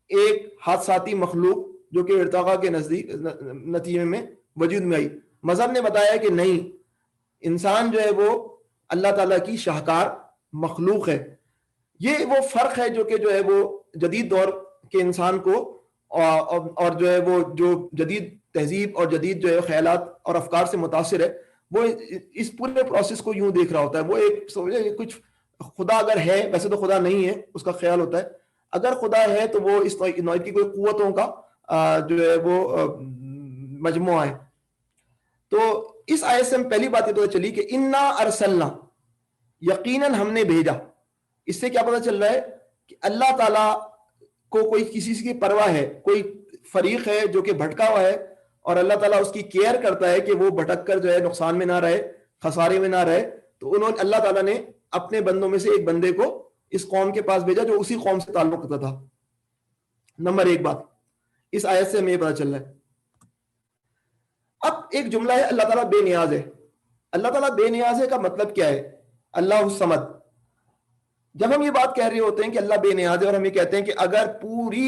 ایک حادثاتی مخلوق جو کہ ارتقاء کے نتیجے میں وجود میں آئی. مذہب نے بتایا کہ نہیں، انسان جو ہے وہ اللہ تعالیٰ کی شاہکار مخلوق ہے. یہ وہ فرق ہے جو ہے وہ جدید دور کے انسان کو اور جو ہے وہ جو جدید تہذیب اور جدید جو ہے خیالات اور افکار سے متاثر ہے، وہ اس پورے پروسیس کو یوں دیکھ رہا ہوتا ہے. وہ ایک کچھ خدا اگر ہے، ویسے تو خدا نہیں ہے، اس کا خیال ہوتا ہے، اگر خدا ہے تو وہ اس نوع کی کوئی قوتوں کا جو ہے وہ مجموعہ ہے. تو اس آیت سے ہم پہلی بات یہ پتہ چلی کہ انا ارسلنا، یقیناً ہم نے بھیجا. اس سے کیا پتہ چل رہا ہے کہ اللہ تعالیٰ کو کوئی کسی کی پرواہ ہے، کوئی فریق ہے جو کہ بھٹکا ہوا ہے اور اللہ تعالیٰ اس کی کیئر کرتا ہے کہ وہ بھٹک کر جو ہے نقصان میں نہ رہے، خسارے میں نہ رہے. تو اللہ تعالیٰ نے اپنے بندوں میں سے ایک بندے کو اس قوم کے پاس بھیجا جو اسی قوم سے تعلق رکھتا تھا. نمبر ایک بات اس آیت سے ہمیں یہ پتہ چل رہا ہے. اب ایک جملہ ہے اللہ تعالیٰ بے نیاز ہے. اللہ تعالیٰ بے نیاز ہے کا مطلب کیا ہے؟ اللہ الصمد. جب ہم یہ بات کہہ رہے ہوتے ہیں کہ اللہ بے نیاز ہے اور ہم یہ کہتے ہیں کہ اگر پوری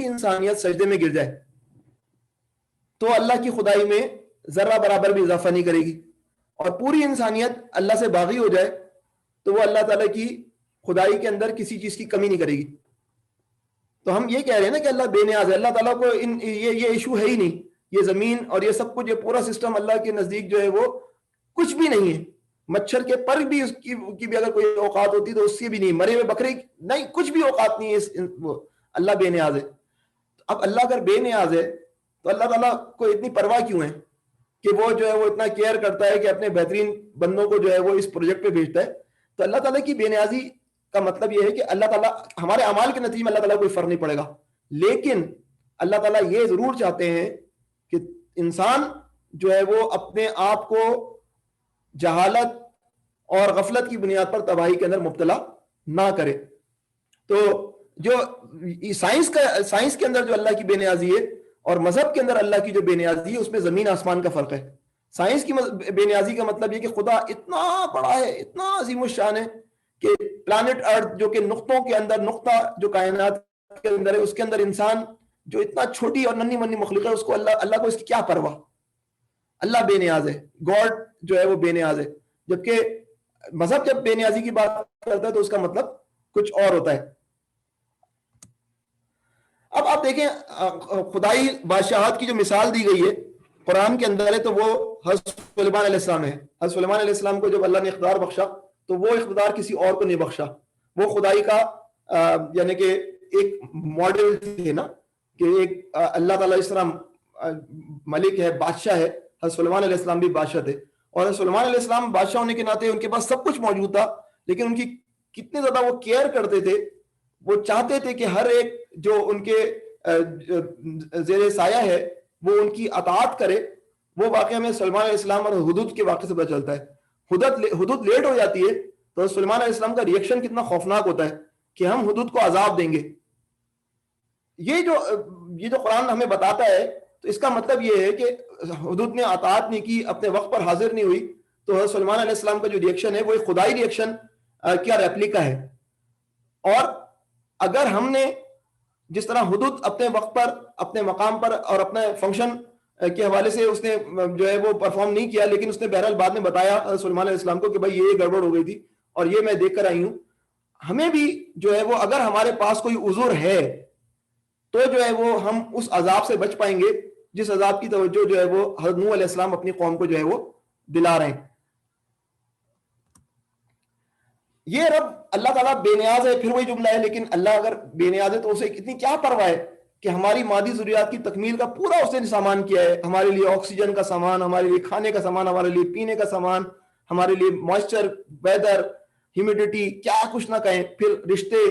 انسانیت سجدے میں گر جائے تو اللہ کی خدائی میں ذرہ برابر بھی اضافہ نہیں کرے گی، اور پوری انسانیت اللہ سے باغی ہو جائے تو وہ اللہ تعالیٰ کی خدائی کے اندر کسی چیز کی کمی نہیں کرے گی. تو ہم یہ کہہ رہے ہیں نا کہ اللہ بے نیاز ہے. اللہ تعالیٰ کو یہ ایشو ہے ہی نہیں. یہ زمین اور یہ سب کچھ، یہ پورا سسٹم اللہ کے نزدیک جو ہے وہ کچھ بھی نہیں ہے. مچھر کے پر بھی اس کی بھی اگر کوئی اوقات ہوتی تو اس سے بھی نہیں، مرے ہوئے بکرے نہیں، کچھ بھی اوقات نہیں ہے. وہ اللہ بے نیاز ہے. اب اللہ اگر بے نیاز ہے تو اللہ تعالیٰ کو اتنی پرواہ کیوں ہے کہ وہ جو ہے وہ اتنا کیئر کرتا ہے کہ اپنے بہترین بندوں کو جو ہے وہ اس پروجیکٹ پہ بھیجتا ہے. تو اللہ تعالیٰ کی بے نیازی کا مطلب یہ ہے کہ اللہ تعالیٰ ہمارے اعمال کے نتیجے میں اللہ تعالیٰ کوئی فرق نہیں پڑے گا، لیکن اللہ تعالیٰ یہ ضرور چاہتے ہیں کہ انسان جو ہے وہ اپنے آپ کو جہالت اور غفلت کی بنیاد پر تباہی کے اندر مبتلا نہ کرے. تو جو سائنس کے اندر جو اللہ کی بے نیازی ہے اور مذہب کے اندر اللہ کی جو بے نیازی ہے اس میں زمین آسمان کا فرق ہے. سائنس کی بے نیازی کا مطلب یہ کہ خدا اتنا بڑا ہے، اتنا عظیم الشان ہے کہ پلانٹ ارتھ جو کہ نقطوں کے اندر، نقطہ جو کائنات کے اندر ہے اس کے اندر انسان جو اتنا چھوٹی اور ننھی منی مخلوق ہے اس کو اللہ کو اس کی کیا پرواہ. اللہ بے نیاز ہے، گاڈ جو ہے وہ بے نیاز ہے. جبکہ مذہب جب بے نیازی کی بات کرتا ہے تو اس کا مطلب کچھ اور ہوتا ہے. اب آپ دیکھیں خدائی بادشاہت کی جو مثال دی گئی ہے قرآن کے اندر ہے تو وہ حضرت سلیمان علیہ السلام ہے. حضرت سلیمان علیہ السلام کو جب اللہ نے اقتدار بخشا تو وہ اقتدار کسی اور کو نہیں بخشا. وہ خدائی کا یعنی کہ ایک ماڈل تھے نا، کہ ایک اللہ تعالیٰ اس طرح ملک ہے، بادشاہ ہے. حضرت سلیمان علیہ السلام بھی بادشاہ تھے، اور حضرت سلیمان علیہ السلام بادشاہ ہونے کے ناطے ان کے پاس سب کچھ موجود تھا، لیکن ان کی کتنے زیادہ وہ کیئر کرتے تھے. وہ چاہتے تھے کہ ہر ایک جو ان کے زیر سایہ ہے وہ ان کی اطاعت کرے. وہ واقعہ میں سلیمان علیہ السلام اور حدود کے واقعے سے پتہ چلتا ہے. حدود لیٹ ہو جاتی ہے تو سلیمان علیہ السلام کا ریئیکشن کتنا خوفناک ہوتا ہے کہ ہم حدود کو عذاب دیں گے. یہ جو قرآن ہمیں بتاتا ہے تو اس کا مطلب یہ ہے کہ حدود نے اطاعت نہیں کی، اپنے وقت پر حاضر نہیں ہوئی، تو حضرت سلیمان علیہ السلام کا جو ریئیکشن ہے وہ ایک خدائی ریئیکشن کیا ریپلیکا ہے. اور اگر ہم نے جس طرح حدود اپنے وقت پر، اپنے مقام پر اور اپنے فنکشن کے حوالے سے اس نے جو ہے وہ پرفارم نہیں کیا، لیکن اس نے بہرحال بعد میں بتایا سلیمان علیہ السلام کو کہ بھائی یہ گڑبڑ ہو گئی تھی اور یہ میں دیکھ کر آئی ہوں. ہمیں بھی جو ہے وہ اگر ہمارے پاس کوئی عذر ہے تو جو ہے وہ ہم اس عذاب سے بچ پائیں گے جس عذاب کی توجہ جو ہے وہ حضرت نوح علیہ السلام اپنی قوم کو جو ہے وہ دلا رہے ہیں. یہ رب اللہ تعالیٰ بے نیاز ہے، پھر وہی جملہ ہے، لیکن اللہ اگر بے نیاز ہے تو اسے اتنی کیا پرواہ ہے کہ ہماری مادی ضروریات کی تکمیل کا پورا اس نے سامان کیا ہے. ہمارے لیے آکسیجن کا سامان، ہمارے لیے کھانے کا سامان، ہمارے لیے پینے کا سامان، ہمارے لیے موئسچر، ویدر، ہیومیڈیٹی، کیا کچھ نہ کہیں، پھر رشتے،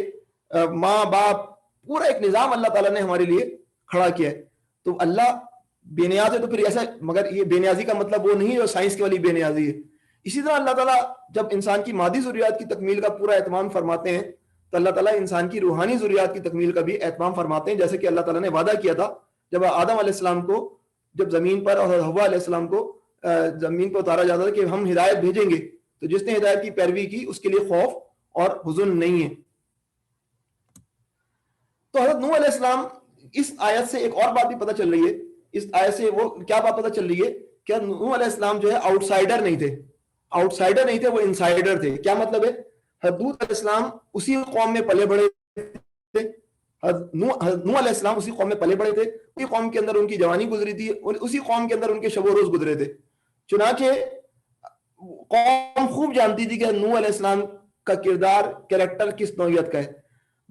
ماں باپ، پورا ایک نظام اللہ تعالیٰ نے ہمارے لیے کھڑا کیا ہے. تو اللہ بے نیاز ہے تو پھر ایسا، مگر یہ بے نیازی کا مطلب وہ نہیں جو سائنس کی والی بے نیازی ہے. اسی طرح اللہ تعالیٰ جب انسان کی مادی ضروریات کی تکمیل کا پورا اہتمام فرماتے ہیں تو اللہ تعالیٰ انسان کی روحانی ضروریات کی تکمیل کا بھی اہتمام فرماتے ہیں. جیسے کہ اللہ تعالیٰ نے وعدہ کیا تھا جب آدم علیہ السلام کو جب زمین پر اور حوا علیہ السلام کو زمین پر اتارا جاتا تھا کہ ہم ہدایت بھیجیں گے، تو جس نے ہدایت کی پیروی کی اس کے لیے خوف اور حزن نہیں ہے. تو حضرت نوح علیہ السلام، اس آیت سے ایک اور بات بھی پتہ چل رہی ہے. اس آیت سے وہ کیا بات پتہ چل رہی ہے کہ نوح علیہ السلام جو ہے آؤٹ سائڈر نہیں تھے. آؤٹ سائڈر نہیں تھے، وہ انسائڈر تھے. کیا مطلب ہے؟ حضرت علیہ السلام اسی قوم میں پلے بڑے تھے. نوح علیہ السلام اسی قوم میں پلے بڑے تھے، اسی قوم کے اندر ان کی جوانی گزری تھی اور اسی قوم کے اندر ان کے شب و روز گزرے تھے. چنانچہ قوم خوب جانتی تھی کہ نوح علیہ السلام کا کردار، کریکٹر کس نوعیت کا ہے.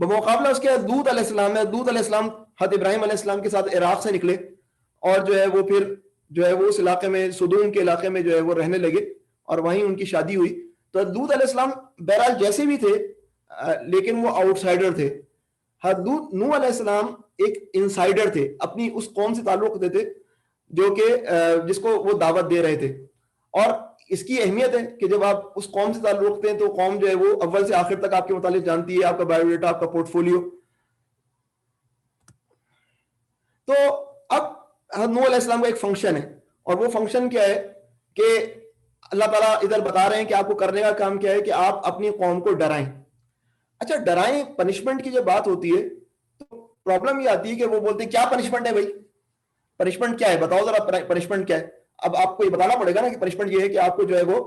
بمقابلہ اس کے لوط علیہ السلام ہے. لوط علیہ السلام حضرت ابراہیم علیہ السلام کے ساتھ عراق سے نکلے اور جو ہے وہ پھر جو ہے وہ اس علاقے میں سدوم کے علاقے میں جو ہے وہ رہنے لگے اور وہیں ان کی شادی ہوئی. تو لوط علیہ السلام بہرحال جیسے بھی تھے لیکن وہ آؤٹ سائڈر تھے. حضرت نوح علیہ السلام ایک انسائڈر تھے, اپنی اس قوم سے تعلق رکھتے تھے جو کہ جس کو وہ دعوت دے رہے تھے. اور اس کی اہمیت ہے کہ جب آپ اس قوم سے تعلق رکھتے ہیں تو قوم جو ہے وہ اول سے آخر تک آپ کے متعلق جانتی ہے, آپ کا بایو ڈیٹا, آپ کا پورٹ فولیو. تو اب نوح علیہ السلام کا ایک فنکشن ہے, اور وہ فنکشن کیا ہے کہ اللہ تعالیٰ ادھر بتا رہے ہیں کہ آپ کو کرنے کا کام کیا ہے کہ آپ اپنی قوم کو ڈرائیں. اچھا ڈرائیں, پنشمنٹ کی جب بات ہوتی ہے تو پرابلم یہ آتی ہے کہ وہ بولتے ہیں کیا پنشمنٹ ہے بھائی, پنشمنٹ کیا ہے بتاؤ ذرا, پنشمنٹ کیا ہے. اب آپ کو یہ بتانا پڑے گا نا کہ پنشمنٹ یہ ہے کہ آپ کو جو ہے وہ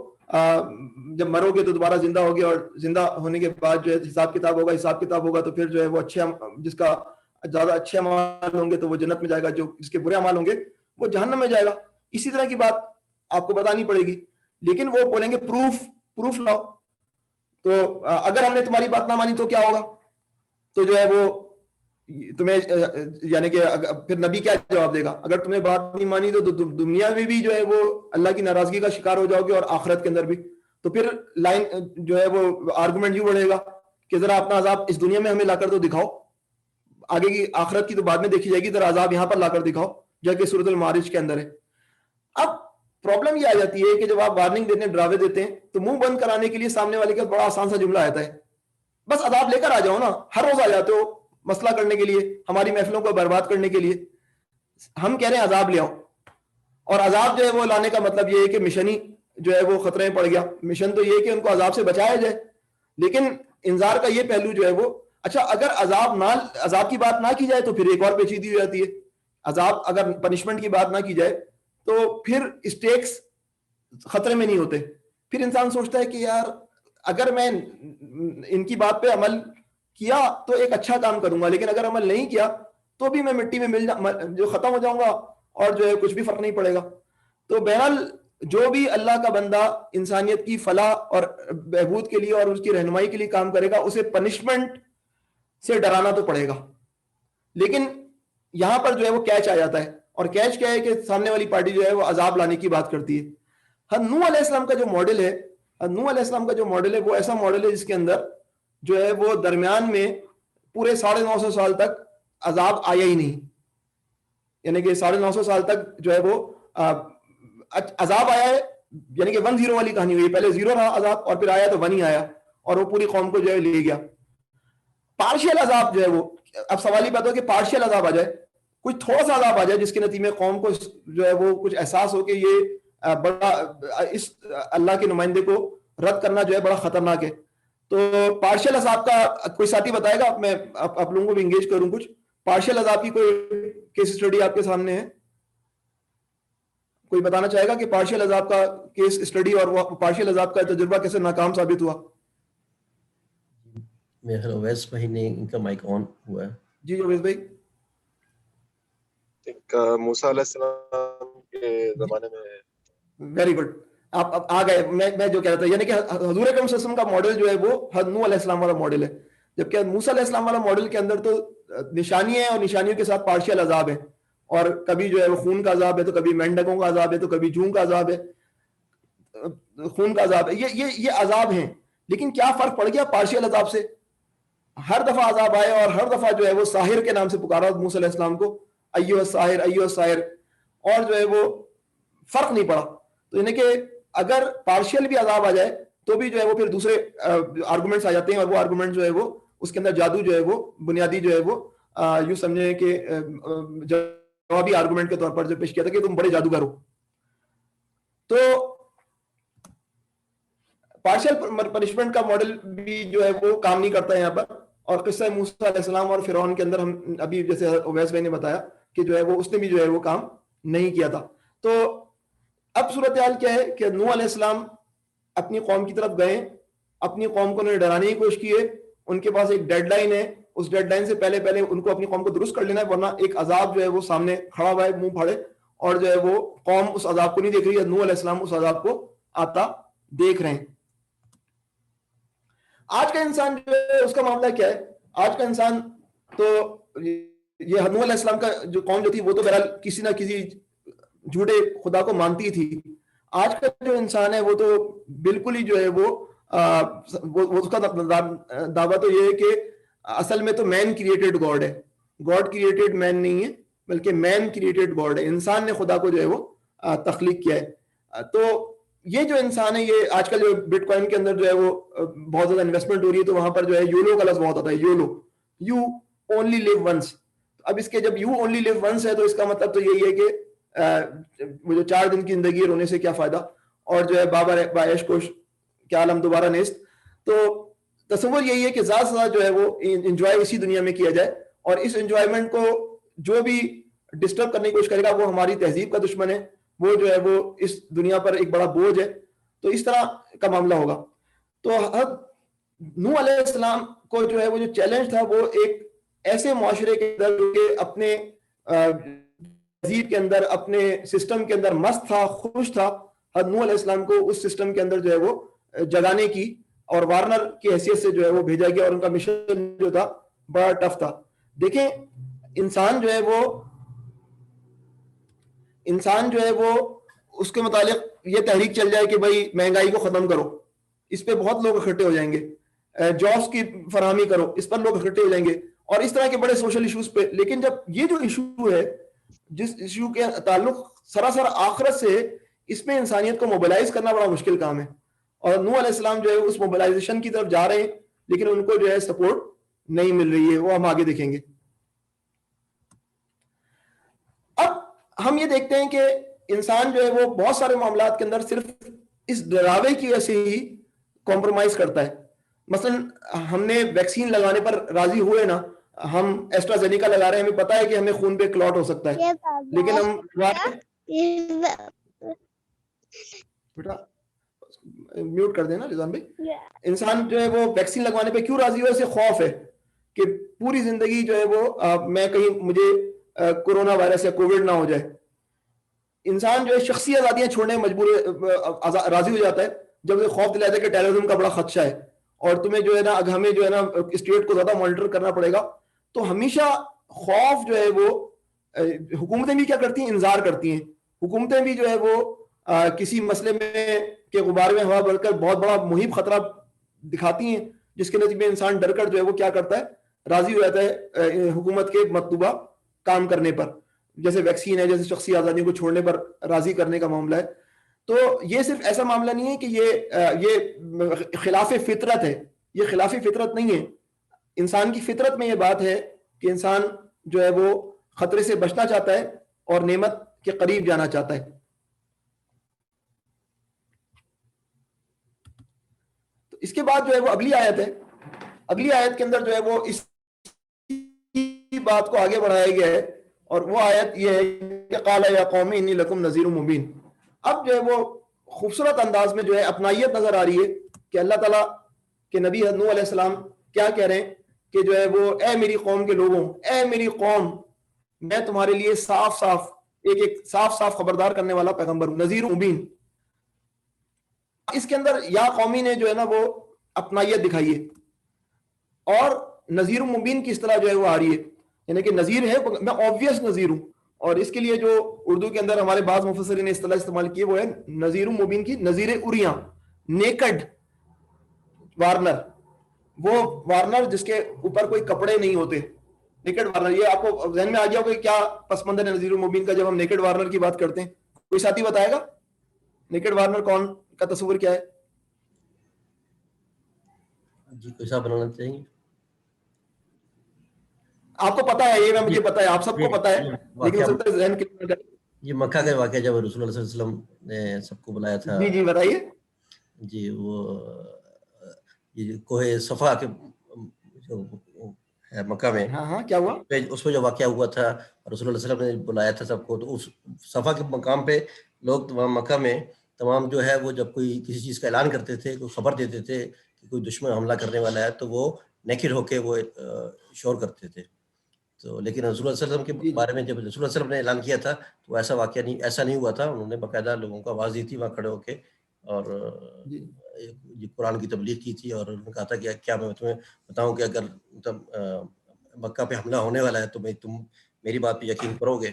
جب مرو گے تو دوبارہ زندہ ہوگے, اور زندہ ہونے کے بعد جو ہے حساب کتاب ہوگا, حساب کتاب ہوگا تو پھر جو ہے وہ اچھے, جس کا زیادہ اچھے اعمال ہوں گے تو وہ جنت میں جائے گا, جو جس کے برے اعمال ہوں گے وہ جہنم میں جائے گا. اسی طرح کی بات آپ کو بتانی پڑے گی. لیکن وہ بولیں گے پروف لاؤ. تو اگر ہم نے تمہاری بات نہ مانی تو کیا ہوگا, تو جو ہے وہ تمہیں یعنی کہ پھر نبی کیا جواب دے گا, اگر تم نے بات نہیں مانی تو دنیا میں بھی جو ہے وہ اللہ کی ناراضگی کا شکار ہو جاؤ گے اور آخرت کے اندر بھی. تو پھر لائن جو ہے وہ آرگومنٹ یوں بڑھے گا کہ ذرا اپنا عذاب اس دنیا میں ہمیں لا کر تو دکھاؤ, آگے کی آخرت کی تو بعد میں دیکھی جائے گی, ذرا عذاب یہاں پر لا کر دکھاؤ, جو کہ سورۃ المعارج کے اندر ہے. اب پرابلم یہ آ جاتی ہے کہ جب آپ وارننگ دیتے ہیں, ڈراوے دیتے ہیں, تو منہ بند کرانے کے لیے سامنے والے کا بڑا آسان سا جملہ آتا ہے, بس عذاب لے کر آ جاؤ نا, ہر روز آ جاتے ہو مسئلہ کرنے کے لیے, ہماری محفلوں کو برباد کرنے کے لیے. ہم کہہ رہے ہیں عذاب لے آؤ, اور عذاب جو ہے وہ لانے کا مطلب یہ ہے کہ مشن ہی جو ہے وہ خطرے میں پڑ گیا. مشن تو یہ ہے کہ ان کو عذاب سے بچایا جائے, لیکن انذار کا یہ پہلو جو ہے وہ, اچھا اگر عذاب کی بات نہ کی جائے تو پھر ایک اور پیچیدگی ہو جاتی ہے. عذاب اگر پنشمنٹ کی بات نہ کی جائے تو پھر اسٹیکس خطرے میں نہیں ہوتے. پھر انسان سوچتا ہے کہ یار اگر میں ان کی بات پہ عمل کیا تو ایک اچھا کام کروں گا, لیکن اگر عمل نہیں کیا تو بھی میں مٹی میں جو ختم ہو جاؤں گا, اور جو ہے کچھ بھی فرق نہیں پڑے گا. تو بہرحال جو بھی اللہ کا بندہ انسانیت کی فلاح اور بہبود کے لیے اور اس کی رہنمائی کے لیے کام کرے گا, اسے پنشمنٹ سے ڈرانا تو پڑے گا. لیکن یہاں پر جو ہے وہ کیچ آ جاتا ہے, اور کیچ کیا ہے کہ سامنے والی پارٹی جو ہے وہ عذاب لانے کی بات کرتی ہے. نوح علیہ السلام کا جو ماڈل ہے, نوح علیہ السلام کا جو ماڈل ہے وہ ایسا ماڈل ہے جس کے اندر جو ہے وہ درمیان میں پورے 950 سال تک عذاب آیا ہی نہیں. یعنی کہ 950 سال تک جو ہے وہ عذاب آیا ہے, یعنی کہ 1-0 والی کہانی ہوئی, پہلے 0 رہا عذاب اور پھر آیا تو 1 ہی آیا, اور وہ پوری قوم کو جو ہے لے گیا. پارشل عذاب جو ہے وہ, اب سوال ہی بات ہو کہ پارشل عذاب آ جائے, کچھ تھوڑا سا عذاب آ جائے جس کے نتیجے میں قوم کو جو ہے وہ کچھ احساس ہو کہ یہ بڑا اس اللہ کے نمائندے کو رد کرنا جو ہے بڑا خطرناک ہے. تو پارشل عذاب کا کوئی ساتھی بتائے گا, میں آپ لوگوں کو بھی انگیج کروں. کچھ پارشل عذاب کی کوئی کیس اسٹڈی آپ کے سامنے ہے, کوئی بتانا چاہے گا کہ پارشل عذاب کا کیس اسٹڈی اور وہ پارشل عذاب کا تجربہ کیسے ناکام ثابت ہوا؟ میرا خیال اویس بھائی نے ان کا مائک آن ہوا ہے. جی اویس بھائی. موسیٰ علیہ السلام کے زمانے میں. ویری گڈ, آپ آ گئے. میں جو کہہ رہا تھا یعنی کہ حضور اکرم صلی اللہ علیہ وسلم کا ماڈل جو ہے وہ نوح علیہ السلام والا ماڈل ہے, جبکہ موسیٰ علیہ السلام والا ماڈل کے اندر تو نشانی ہے, اور نشانیوں کے ساتھ پارشل عذاب ہے, اور کبھی جو ہے وہ خون کا عذاب ہے, تو کبھی مینڈکوں کا عذاب ہے, تو کبھی جوں کا عذاب ہے, خون کا عذاب ہے. یہ عذاب ہیں. لیکن کیا فرق پڑ گیا پارشل عذاب سے؟ ہر دفعہ عذاب آئے اور ہر دفعہ جو ہے وہ ساحر کے نام سے پکارا موسیٰ علیہ السلام کو, ایھا الساحر ایھا الساحر, اور جو ہے وہ فرق نہیں پڑا. تو یعنی کہ اگر پارشل بھی عذاب آ جائے تو بھی جو ہے وہ پھر دوسرے آرگومنٹس آ جاتے ہیں, اور وہ آرگومنٹ جو ہے وہ اس کے اندر جادو جو ہے وہ بنیادی جو ہے وہ یوں سمجھیں کہ جوابی آرگومنٹ کے طور پر جو پیش کیا تھا کہ تم بڑے جادوگر ہو. تو پارشل پنشمنٹ کا ماڈل بھی جو ہے وہ کام نہیں کرتا ہے یہاں پر. اور قصہ موسیٰ علیہ السلام اور فرعون کے اندر ہم ابھی جیسے اویس بھائی نے بتایا کہ جو ہے وہ اس نے بھی جو ہے وہ کام نہیں کیا تھا. تو اب صورتحال کیا ہے کہ نوح علیہ السلام اپنی قوم کی طرف گئے, اپنی قوم کو انہوں نے ڈرانے کی کوشش کی ہے. ان کے پاس ایک ڈیڈ لائن ہے, اس ڈیڈ لائن سے پہلے ان کو اپنی قوم کو درست کر لینا ہے, ورنہ ایک عذاب جو ہے وہ سامنے کھڑا ہوا ہے منہ پھاڑے, اور جو ہے وہ قوم اس عذاب کو نہیں دیکھ رہی ہے, نوح علیہ السلام اس عذاب کو آتا دیکھ رہے ہیں. آج کا انسان جو ہے اس کا معاملہ کیا ہے؟ آج کا انسان تو یہ نوح علیہ السلام کا جو قوم جو تھی وہ تو بہرحال کسی نہ کسی جھوٹے خدا کو مانتی تھی. آج کا جو انسان ہے وہ تو بالکل ہی جو ہے وہ اس کا دعویٰ تو یہ ہے کہ اصل میں تو مین کریٹڈ گاڈ ہے. گاڈ کریٹڈ مین نہیں ہے بلکہ مین کریٹڈ گاڈ ہے. انسان نے خدا کو جو ہے وہ تخلیق کیا ہے. تو یہ جو انسان ہے یہ آج کل جو بٹ کوائن کے اندر جو ہے وہ بہت زیادہ انویسٹمنٹ ہو رہی ہے تو وہاں پر جو ہے یولو کا لفظ بہت آتا ہے. YOLO, you only live once. اب اس کے جب یو اونلی لیو ونس ہے تو اس کا مطلب تو یہی ہے کہ وہ جو 4 دن کی زندگی ہے رونے سے کیا فائدہ, اور جو ہے بابا بایش کوش کیا عالم دوبارہ نیست. تو تصور یہی ہے کہ زیادہ سے زیادہ جو ہے وہ انجوائے اسی دنیا میں کیا جائے, اور اس انجوائمنٹ کو جو بھی ڈسٹرب کرنے کی کوشش کرے گا وہ ہماری تہذیب کا دشمن ہے, وہ جو ہے وہ اس دنیا پر ایک بڑا بوجھ ہے. تو اس طرح کا معاملہ ہوگا. تو نوح علیہ السلام کو جو ہے وہ جو چیلنج تھا وہ ایک ایسے معاشرے کے اندر جو کہ اپنے تہذیب کے اندر اپنے سسٹم کے اندر مست تھا, خوش تھا, حضرت نوح علیہ السلام کو اس سسٹم کے اندر جو ہے وہ جگانے کی اور وارنر کی حیثیت سے جو ہے وہ بھیجا گیا, اور ان کا مشن جو تھا بڑا ٹف تھا. دیکھیں انسان جو ہے وہ اس کے متعلق یہ تحریک چل جائے کہ بھائی مہنگائی کو ختم کرو, اس پہ بہت لوگ اکٹھے ہو جائیں گے, جابس کی فراہمی کرو, اس پر لوگ اکٹھے ہو جائیں گے, اور اس طرح کے بڑے سوشل ایشوز پہ. لیکن جب یہ جو ایشو ہے جس ایشو کے تعلق سراسر آخرت سے, اس میں انسانیت کو موبلائز کرنا بڑا مشکل کام ہے, اور نوح علیہ السلام جو ہے اس موبلائزیشن کی طرف جا رہے ہیں لیکن ان کو جو ہے سپورٹ نہیں مل رہی ہے, وہ ہم آگے دیکھیں گے. اب ہم یہ دیکھتے ہیں کہ انسان جو ہے وہ بہت سارے معاملات کے اندر صرف اس ڈراوے کی وجہ سے ہی کمپرومائز کرتا ہے. مثلا ہم نے ویکسین لگانے پر راضی ہوئے نا, ہم ایسٹرازینیکا لگا رہے ہیں, ہمیں پتا ہے کہ ہمیں خون پہ کلوٹ ہو سکتا ہے, لیکن ہم بیٹا میوٹ کر دینا رضوان بھائی. انسان جو ہے وہ ویکسین لگوانے پہ کیوں راضی ہوا؟ اسے خوف ہے کہ پوری زندگی جو ہے وہ میں کہیں مجھے کورونا وائرس یا کووڈ نہ ہو جائے. انسان جو ہے شخصی آزادیاں چھوڑنے مجبور راضی ہو جاتا ہے جب اسے خوف دلاتا ہے کہ ٹیررزم کا بڑا خدشہ ہے اور تمہیں جو ہے نا ہمیں جو ہے نا اسٹیٹ کو زیادہ مانیٹر کرنا پڑے گا. تو ہمیشہ خوف جو ہے وہ حکومتیں بھی کیا کرتی ہیں, انذار کرتی ہیں. حکومتیں بھی جو ہے وہ کسی مسئلے میں کے غبار میں ہوا بھر کر بہت بڑا محیط خطرہ دکھاتی ہیں, جس کے نتیجے میں انسان ڈر کر جو ہے وہ کیا کرتا ہے, راضی ہو جاتا ہے حکومت کے مطلوبہ کام کرنے پر, جیسے ویکسین ہے, جیسے شخصی آزادیوں کو چھوڑنے پر راضی کرنے کا معاملہ ہے. تو یہ صرف ایسا معاملہ نہیں ہے کہ یہ خلاف فطرت ہے, یہ خلاف فطرت نہیں ہے. انسان کی فطرت میں یہ بات ہے کہ انسان جو ہے وہ خطرے سے بچنا چاہتا ہے اور نعمت کے قریب جانا چاہتا ہے. تو اس کے بعد جو ہے وہ اگلی آیت ہے, اگلی آیت کے اندر جو ہے وہ اس بات کو آگے بڑھایا گیا ہے, اور وہ آیت یہ ہے کہ قال یا قوم انی لکم نذیر مبین. اب جو ہے وہ خوبصورت انداز میں جو ہے اپنائیت نظر آ رہی ہے کہ اللہ تعالیٰ کے نبی نوح علیہ السلام کیا کہہ رہے ہیں کہ جو ہے وہ اے میری قوم کے لوگوں, اے میری قوم, میں تمہارے لیے صاف صاف ایک صاف صاف خبردار کرنے والا پیغمبر ہوں, نذیر مبین. اس کے اندر یا قومی نے جو ہے نا وہ اپنائیت دکھائی ہے, اور نذیر مبین کی اصطلاح جو ہے وہ آ رہی ہے, یعنی کہ نذیر ہے میں obvious نذیر ہوں. اور اس کے لیے جو اردو کے اندر ہمارے بعض مفسرین نے اصطلاح استعمال کی وہ ہے نذیر مبین کی نذیر اریاں, نیکڈ وارنر, وہ وارنر جس کے اوپر کوئی کپڑے نہیں ہوتے, نیکڈ وارنر. یہ آپ کو ذہن میں آ گیا ہوگا کہ کیا پس منظر ہے نذیر مبین کا جب ہم نیکڈ وارنر کی بات کرتے ہیں؟ کوئی ساتھی بتائے گا نیکڈ وارنر کون کا تصور کیا ہے؟ جی کوئی صاحب بنانا چاہیں گے؟ آپ کو پتا ہے, یہ مجھے پتا ہے, آپ سب کو پتا ہے, لیکن ہو سکتا ہے ذہن کے یہ مکہ کا واقعہ جب رسول اللہ صلی اللہ علیہ وسلم نے سب کو بلایا تھا. جی جی بتائیے. جی وہ یہ کوہ صفا کے جو ہے مکہ میں, ہاں کیا ہوا اس میں جو واقعہ ہوا تھا, رسول اللہ صلی اللہ علیہ وسلم نے بلایا تھا سب کو. تو اس صفا کے مقام پہ لوگ تمام مکہ میں تمام جو ہے وہ جب کوئی کسی چیز کا اعلان کرتے تھے, کوئی خبر دیتے تھے کہ کوئی دشمن حملہ کرنے والا ہے, تو وہ نیکڈ ہو کے وہ شور کرتے تھے. تو لیکن رسول اللہ صلی اللہ علیہ وسلم کے بارے میں جب رسول اللہ صلی اللہ علیہ وسلم نے اعلان کیا تھا تو ایسا واقعہ نہیں, ایسا نہیں ہوا تھا. انہوں نے باقاعدہ لوگوں کو آواز دی تھی وہاں کھڑے ہو کے, اور قرآن کی تبلیغ کی تھی اور انہوں نے کہا تھا کہ کیا میں تمہیں بتاؤں کہ اگر مکہ پہ حملہ ہونے والا ہے تو تم میری بات پہ یقین کرو گے.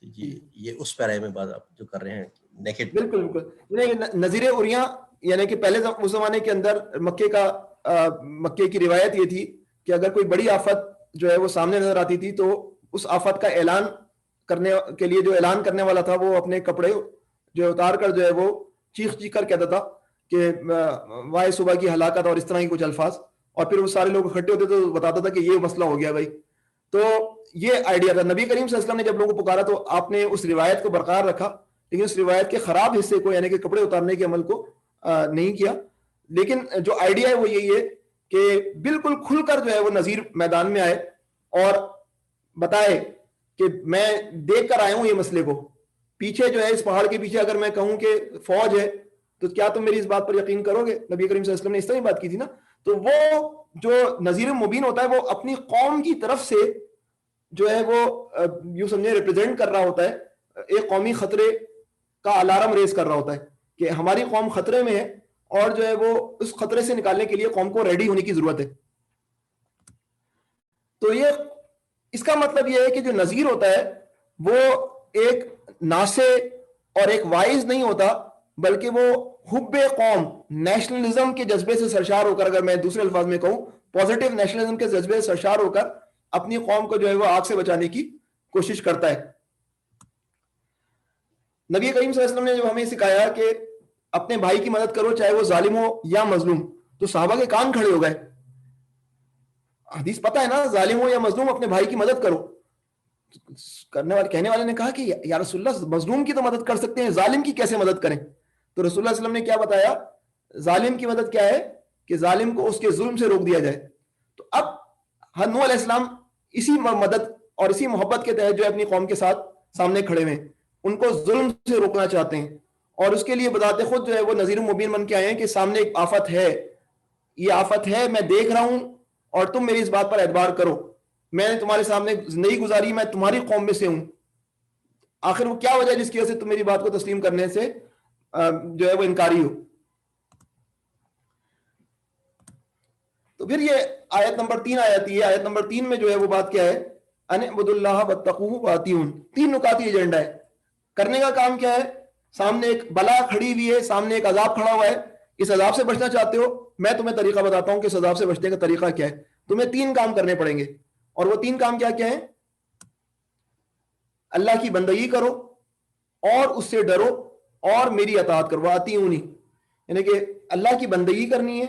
جی یہ اس پیرے میں بات آپ جو کر رہے ہیں نیکڈ. بالکل بالکل. نظیر عریاں یعنی کہ پہلے اس زمانے کے اندر مکے کی روایت یہ تھی کہ اگر کوئی بڑی آفت جو ہے وہ سامنے نظر آتی تھی تو اس آفت کا اعلان کرنے کے لیے جو اعلان کرنے والا تھا وہ اپنے کپڑے جو اتار کر جو ہے وہ چیخ کر کہتا تھا کہ وائے صبح کی ہلاکت اور اس طرح کی کچھ الفاظ, اور پھر وہ سارے لوگ اکٹھے ہوتے تو بتاتا تھا کہ یہ مسئلہ ہو گیا بھائی. تو یہ آئیڈیا تھا. نبی کریم صلی اللہ علیہ وسلم نے جب لوگوں کو پکارا تو آپ نے اس روایت کو برقرار رکھا, لیکن اس روایت کے خراب حصے کو یعنی کہ کپڑے اتارنے کے عمل کو نہیں کیا. لیکن جو آئیڈیا ہے وہ یہی ہے کہ بالکل کھل کر جو ہے وہ نذیر میدان میں آئے اور بتائے کہ میں دیکھ کر آیا ہوں یہ مسئلے کو. پیچھے جو ہے اس پہاڑ کے پیچھے اگر میں کہوں کہ فوج ہے تو کیا تم میری اس بات پر یقین کرو گے؟ نبی کریم صلی اللہ علیہ وسلم نے اس طرح بات کی تھی نا. تو وہ جو نذیر مبین ہوتا ہے وہ اپنی قوم کی طرف سے جو ہے وہ یوں سمجھے ریپرزینٹ کر رہا ہوتا ہے, ایک قومی خطرے کا الارم ریز کر رہا ہوتا ہے کہ ہماری قوم خطرے میں ہے اور جو ہے وہ اس خطرے سے نکالنے کے لیے قوم کو ریڈی ہونے کی ضرورت ہے. تو یہ اس کا مطلب یہ ہے کہ جو نذیر ہوتا ہے وہ ایک ناصح اور ایک وائز نہیں ہوتا, بلکہ وہ حب قوم, نیشنلزم کے جذبے سے سرشار ہو کر, اگر میں دوسرے الفاظ میں کہوں پازیٹیو نیشنلزم کے جذبے سے سرشار ہو کر اپنی قوم کو جو ہے وہ آگ سے بچانے کی کوشش کرتا ہے. نبی کریم صلی اللہ علیہ وسلم نے جو ہمیں سکھایا کہ اپنے بھائی کی مدد کرو چاہے وہ ظالم ہو یا مظلوم, تو صحابہ کے کان کھڑے ہو گئے. حدیث پتہ ہے نا, ظالم ہو یا مظلوم اپنے بھائی کی مدد کرو. کہنے والے نے کہا کہ یا رسول اللہ مظلوم کی تو مدد کر سکتے ہیں, ظالم کی کیسے مدد کریں؟ تو رسول اللہ علیہ وسلم نے کیا بتایا, ظالم کی مدد کیا ہے کہ ظالم کو اس کے ظلم سے روک دیا جائے. تو اب نوح علیہ السلام اسی مدد اور اسی محبت کے تحت جو اپنی قوم کے ساتھ سامنے کھڑے ہوئے, ان کو ظلم سے روکنا چاہتے ہیں, اور اس کے لیے بذات خود جو ہے وہ نذیر مبین بن کے آئے ہیں کہ سامنے ایک آفت ہے, یہ آفت ہے, میں دیکھ رہا ہوں اور تم میری اس بات پر اعتبار کرو. میں نے تمہارے سامنے زندگی گزاری, میں تمہاری قوم میں سے ہوں. آخر وہ کیا وجہ ہے جس کی وجہ سے تم میری بات کو تسلیم کرنے سے جو ہے وہ انکاری ہو؟ تو پھر یہ آیت نمبر 3 آ جاتی ہے. آیت نمبر 3 میں جو ہے وہ بات کیا ہے, ان اعبدوا اللہ واتقوہ واتیون. 3 نکاتی ایجنڈا ہے. کرنے کا کام کیا ہے, سامنے ایک بلا کھڑی ہوئی ہے, سامنے ایک عذاب کھڑا ہوا ہے, اس عذاب سے بچنا چاہتے ہو, میں تمہیں طریقہ بتاتا ہوں کہ اس عذاب سے بچنے کا طریقہ کیا ہے. تمہیں 3 کام کرنے پڑیں گے, اور وہ 3 کام کیا کیا ہیں؟ اللہ کی بندگی کرو اور اس سے ڈرو اور میری اطاعت کرو. اطیعونی یعنی کہ اللہ کی بندگی کرنی ہے,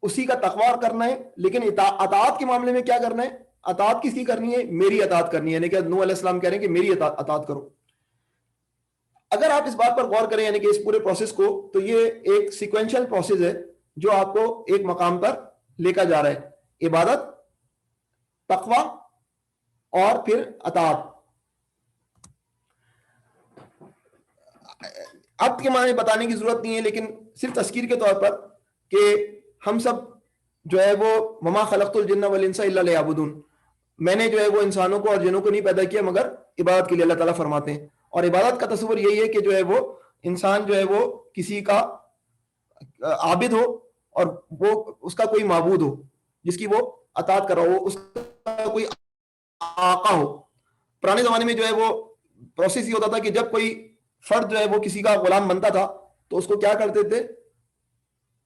اسی کا تقوی کرنا ہے, لیکن اطاعت کے معاملے میں کیا کرنا ہے؟ اطاعت کس کی کرنی ہے؟ میری اطاعت کرنی ہے. یعنی کہ نوح علیہ السلام کہہ رہے ہیں کہ میری اطاعت کرو. اگر آپ اس بات پر غور کریں یعنی کہ اس پورے پروسیس کو, تو یہ ایک سیکوینشل پروسیس ہے جو آپ کو ایک مقام پر لے کر جا رہا ہے. عبادت, تقوی اور پھر اطاعت. اب کے معنی بتانے کی ضرورت نہیں ہے, لیکن صرف تذکیر کے طور پر کہ ہم سب جو ہے وہ وما خلقت الجن والانس الا لیعبدون, میں نے جو ہے وہ انسانوں کو اور جنوں کو نہیں پیدا کیا مگر عبادت کے لیے, اللہ تعالیٰ فرماتے ہیں. اور عبادت کا تصور یہی ہے کہ جو ہے وہ انسان جو ہے وہ کسی کا عابد ہو اور وہ اس کا کوئی معبود ہو جس کی وہ اطاعت کر رہا ہو, اس کا کوئی آقا ہو. پرانے زمانے میں جو ہے وہ پروسیس یہ ہوتا تھا کہ جب کوئی فرد جو ہے وہ کسی کا غلام بنتا تھا تو اس کو کیا کرتے تھے,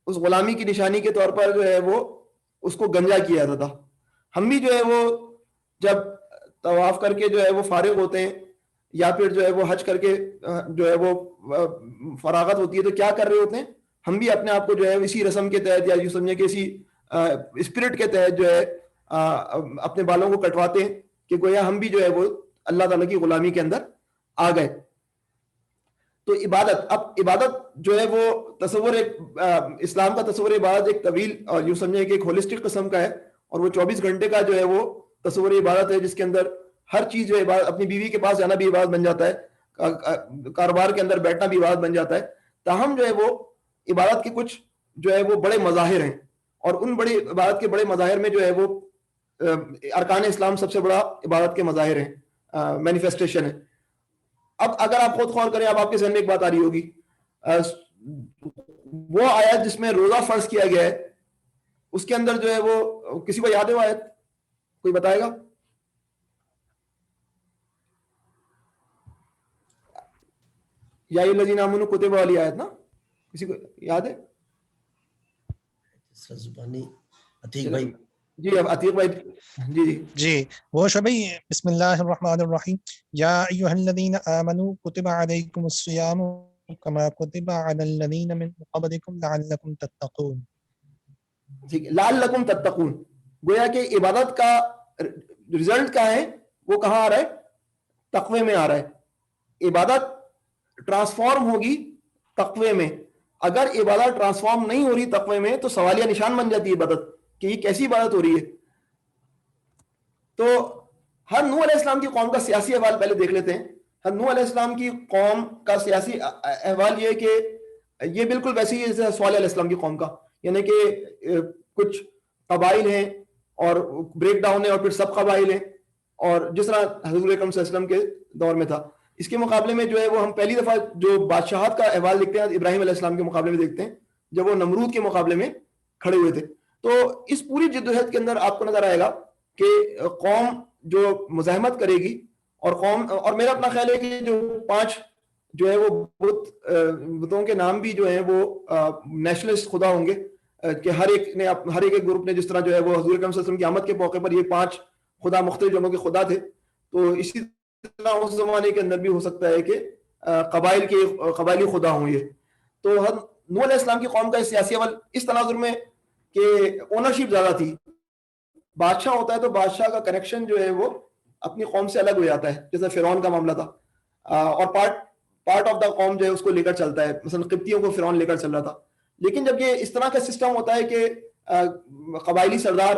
اس غلامی کی نشانی کے طور پر جو ہے وہ اس کو گنجا کیا جاتا تھا. ہم بھی جو ہے وہ جب طواف کر کے جو ہے وہ فارغ ہوتے ہیں یا پھر جو ہے وہ حج کر کے جو ہے وہ فراغت ہوتی ہے تو کیا کر رہے ہوتے ہیں, ہم بھی اپنے آپ کو جو ہے اسی رسم کے تحت یا یوں سمجھے کہ اسی اسپرٹ کے تحت جو ہے اپنے بالوں کو کٹواتے ہیں کہ گویا ہم بھی جو ہے وہ اللہ تعالیٰ کی غلامی کے اندر آ گئے. تو عبادت, اب عبادت جو ہے وہ تصور اسلام کا تصور عبادت ایک طویل اور یوں سمجھے کہ ایک ہولسٹک قسم کا ہے, اور وہ 24 گھنٹے کا جو ہے وہ تصور عبادت ہے جس کے اندر ہر چیز جو عبادت, اپنی بیوی کے پاس جانا بھی عبادت بن جاتا ہے, کاروبار کے اندر بیٹھنا بھی عبادت بن جاتا ہے. تاہم جو ہے وہ عبادت کے کچھ جو ہے وہ بڑے مظاہر ہیں, اور ان بڑی عبادت کے بڑے مظاہر میں جو ہے وہ ارکان اسلام سب سے بڑا عبادت کے مظاہر ہیں, مینیفیسٹیشن ہے. اب اگر آپ خود غور کریں, اب آپ کے ذہن میں ایک بات آ رہی ہوگی, وہ آیت جس میں روزہ فرض کیا گیا ہے اس کے اندر جو ہے وہ کسی کو یاد ہے وہ آیت؟ کوئی بتائے گا؟ یا الذین آمنوا کتب والی آیت نا، کسی کو یاد ہے؟ زبانی عتیق بھائی. جی اب عتیق بھائی. جی جی جی وہ شبھی بسم اللہ الرحمن الرحیم یا ایھا الذین آمنوا کتب علیکم الصیام کما کتب علی الذین من قبلکم لعلکم تتقون. ٹھیک ہے، لعلکم تتقون، گویا کہ عبادت کا رزلٹ کیا ہے، وہ کہاں آ رہا ہے؟ تقوی میں آ رہا ہے. عبادت ٹرانسفارم ہوگی تقوی میں. اگر عبادت ٹرانسفارم نہیں ہو رہی تقوی میں تو سوالیہ نشان بن جاتی ہے عبادت کہ یہ کیسی عبادت ہو رہی ہے. تو ہر نوح علیہ السلام کی قوم کا سیاسی احوال پہلے دیکھ لیتے ہیں. ہر نوح علیہ السلام کی قوم کا سیاسی احوال یہ کہ یہ بالکل ویسے ہی جیسے صالح علیہ السلام کی قوم کا، یعنی کہ کچھ قبائل ہیں اور بریک ڈاؤن ہے اور پھر سب قبائل ہیں، اور جس طرح حضور اکرم صلی اللہ علیہ وسلم کے دور میں تھا. اس کے مقابلے میں جو ہے وہ ہم پہلی دفعہ جو بادشاہت کا احوال دیکھتے ہیں ابراہیم علیہ السلام کے مقابلے میں دیکھتے ہیں جب وہ نمرود کے مقابلے میں کھڑے ہوئے تھے. تو اس پوری جدوجہد کے اندر آپ کو نظر آئے گا کہ قوم جو مزاحمت کرے گی اور قوم، اور میرا اپنا خیال ہے کہ جو 5 جو ہے وہ بتوں کے نام بھی جو ہیں وہ نیشنلسٹ خدا ہوں گے کہ ہر ایک گروپ نے جس طرح جو ہے وہ حضور اکرم صلی اللہ علیہ وسلم کی آمد کے موقع پر یہ 5 خدا مختلف جگہوں کے خدا تھے. تو اسی طرح اس زمانے کے اندر بھی ہو سکتا ہے کہ قبائلی خدا ہوں یہ. تو نوح علیہ السلام کی قوم کا سیاسی عمل اس تناظر میں کہ اونرشپ زیادہ تھی. بادشاہ ہوتا ہے تو بادشاہ کا کنیکشن جو ہے وہ اپنی قوم سے الگ ہو جاتا ہے، جیسے فرعون کا معاملہ تھا، اور پارٹ آف دا قوم جو ہے اس کو لے کر چلتا ہے. مثلا قبطیوں کو فرعون لے کر چل رہا تھا. لیکن جب یہ اس طرح کا سسٹم ہوتا ہے کہ قبائلی سردار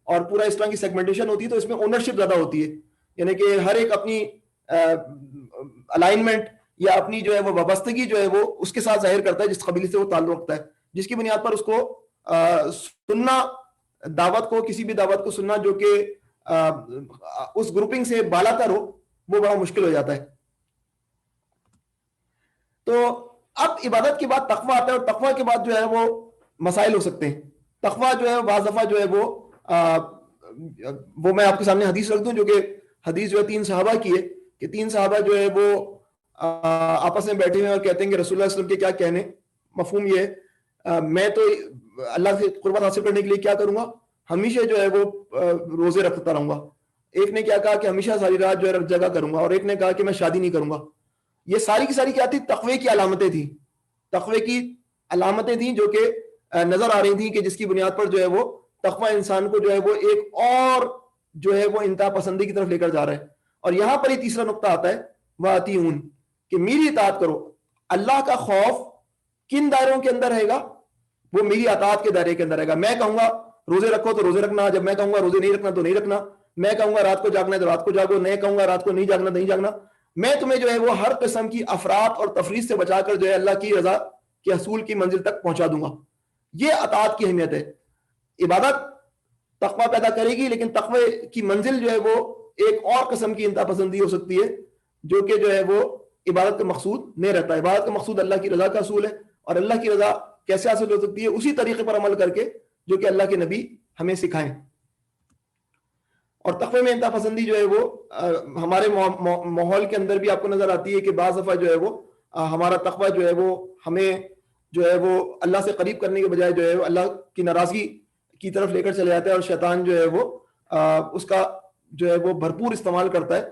اور پورا اس طرح کی سیگمنٹیشن ہوتی ہے تو اس میں اونرشپ زیادہ ہوتی ہے، یعنی کہ ہر ایک اپنی الائنمنٹ یا اپنی جو ہے وہ وابستگی جو ہے وہ اس کے ساتھ ظاہر کرتا ہے جس قبیلے سے وہ تعلق رکھتا ہے، جس کی بنیاد پر اس کو سننا، دعوت کو، کسی بھی دعوت کو سننا جو کہ اس گروپنگ سے بالا تر ہو وہ بڑا مشکل ہو جاتا ہے. تو اب عبادت کے بعد تقویٰ آتا ہے، اور تقویٰ کے بعد جو ہے وہ مسائل ہو سکتے ہیں. تقویٰ جو ہے بعض دفعہ جو ہے وہ میں آپ کے سامنے حدیث رکھ دوں، جو کہ حدیث جو ہے 3 صحابہ کی ہے کہ 3 صحابہ جو ہے وہ آپس میں بیٹھے ہوئے اور کہتے ہیں کہ رسول اللہ علیہ وسلم کے کیا کہنے. مفہوم یہ ہے میں تو اللہ سے قربت حاصل کرنے کے لیے کیا کروں گا، ہمیشہ جو ہے وہ روزے رکھتا رہوں گا. ایک نے کیا کہا کہ ہمیشہ ساری رات جو ہے جگہ کروں گا، اور ایک نے کہا کہ میں شادی نہیں کروں گا. یہ ساری کی ساری کیا تھی؟ تقوی کی علامتیں تھیں. تقوی کی علامتیں تھیں جو کہ نظر آ رہی تھیں کہ جس کی بنیاد پر جو ہے وہ تقوی انسان کو جو ہے وہ ایک اور جو ہے وہ انتہا پسندی کی طرف لے کر جا رہا ہے. اور یہاں پر ہی تیسرا نقطہ آتا ہے وَأَطِیعُونِ، کہ میری اطاعت کرو. اللہ کا خوف کن دائروں کے اندر رہے گا؟ وہ میری اطاعت کے دائرے کے اندر رہے گا. میں کہوں گا روزے رکھو تو روزے رکھنا، جب میں کہوں گا روزے نہیں رکھنا تو نہیں رکھنا. میں کہوں گا رات کو جاگنا ہے تو رات کو جاگو، میں کہوں گا رات کو نہیں جاگنا نہیں جاگنا. میں تمہیں جو ہے وہ ہر قسم کی افراد اور تفریط سے بچا کر جو ہے اللہ کی رضا کے حصول کی منزل تک پہنچا دوں گا. یہ اطاعت کی اہمیت ہے. عبادت تقوی پیدا کرے گی، لیکن تقوی کی منزل جو ہے وہ ایک اور قسم کی انتہا پسندی ہو سکتی ہے جو کہ جو ہے وہ عبادت کا مقصود نہیں رہتا. عبادت کا مقصود اللہ کی رضا کا حصول ہے، اور اللہ کی رضا کیسے حاصل ہو سکتی ہے؟ اسی طریقے پر عمل کر کے جو کہ اللہ کے نبی ہمیں سکھائیں. اور تقوی میں انتہا پسندی جو ہے وہ ہمارے ماحول کے اندر بھی آپ کو نظر آتی ہے کہ بعض دفعہ جو ہے وہ ہمارا تقوی جو ہے وہ ہمیں جو ہے وہ اللہ سے قریب کرنے کے بجائے جو ہے وہ اللہ کی ناراضگی کی طرف لے کر چلے جاتا ہے، اور شیطان جو ہے وہ اس کا جو ہے وہ بھرپور استعمال کرتا ہے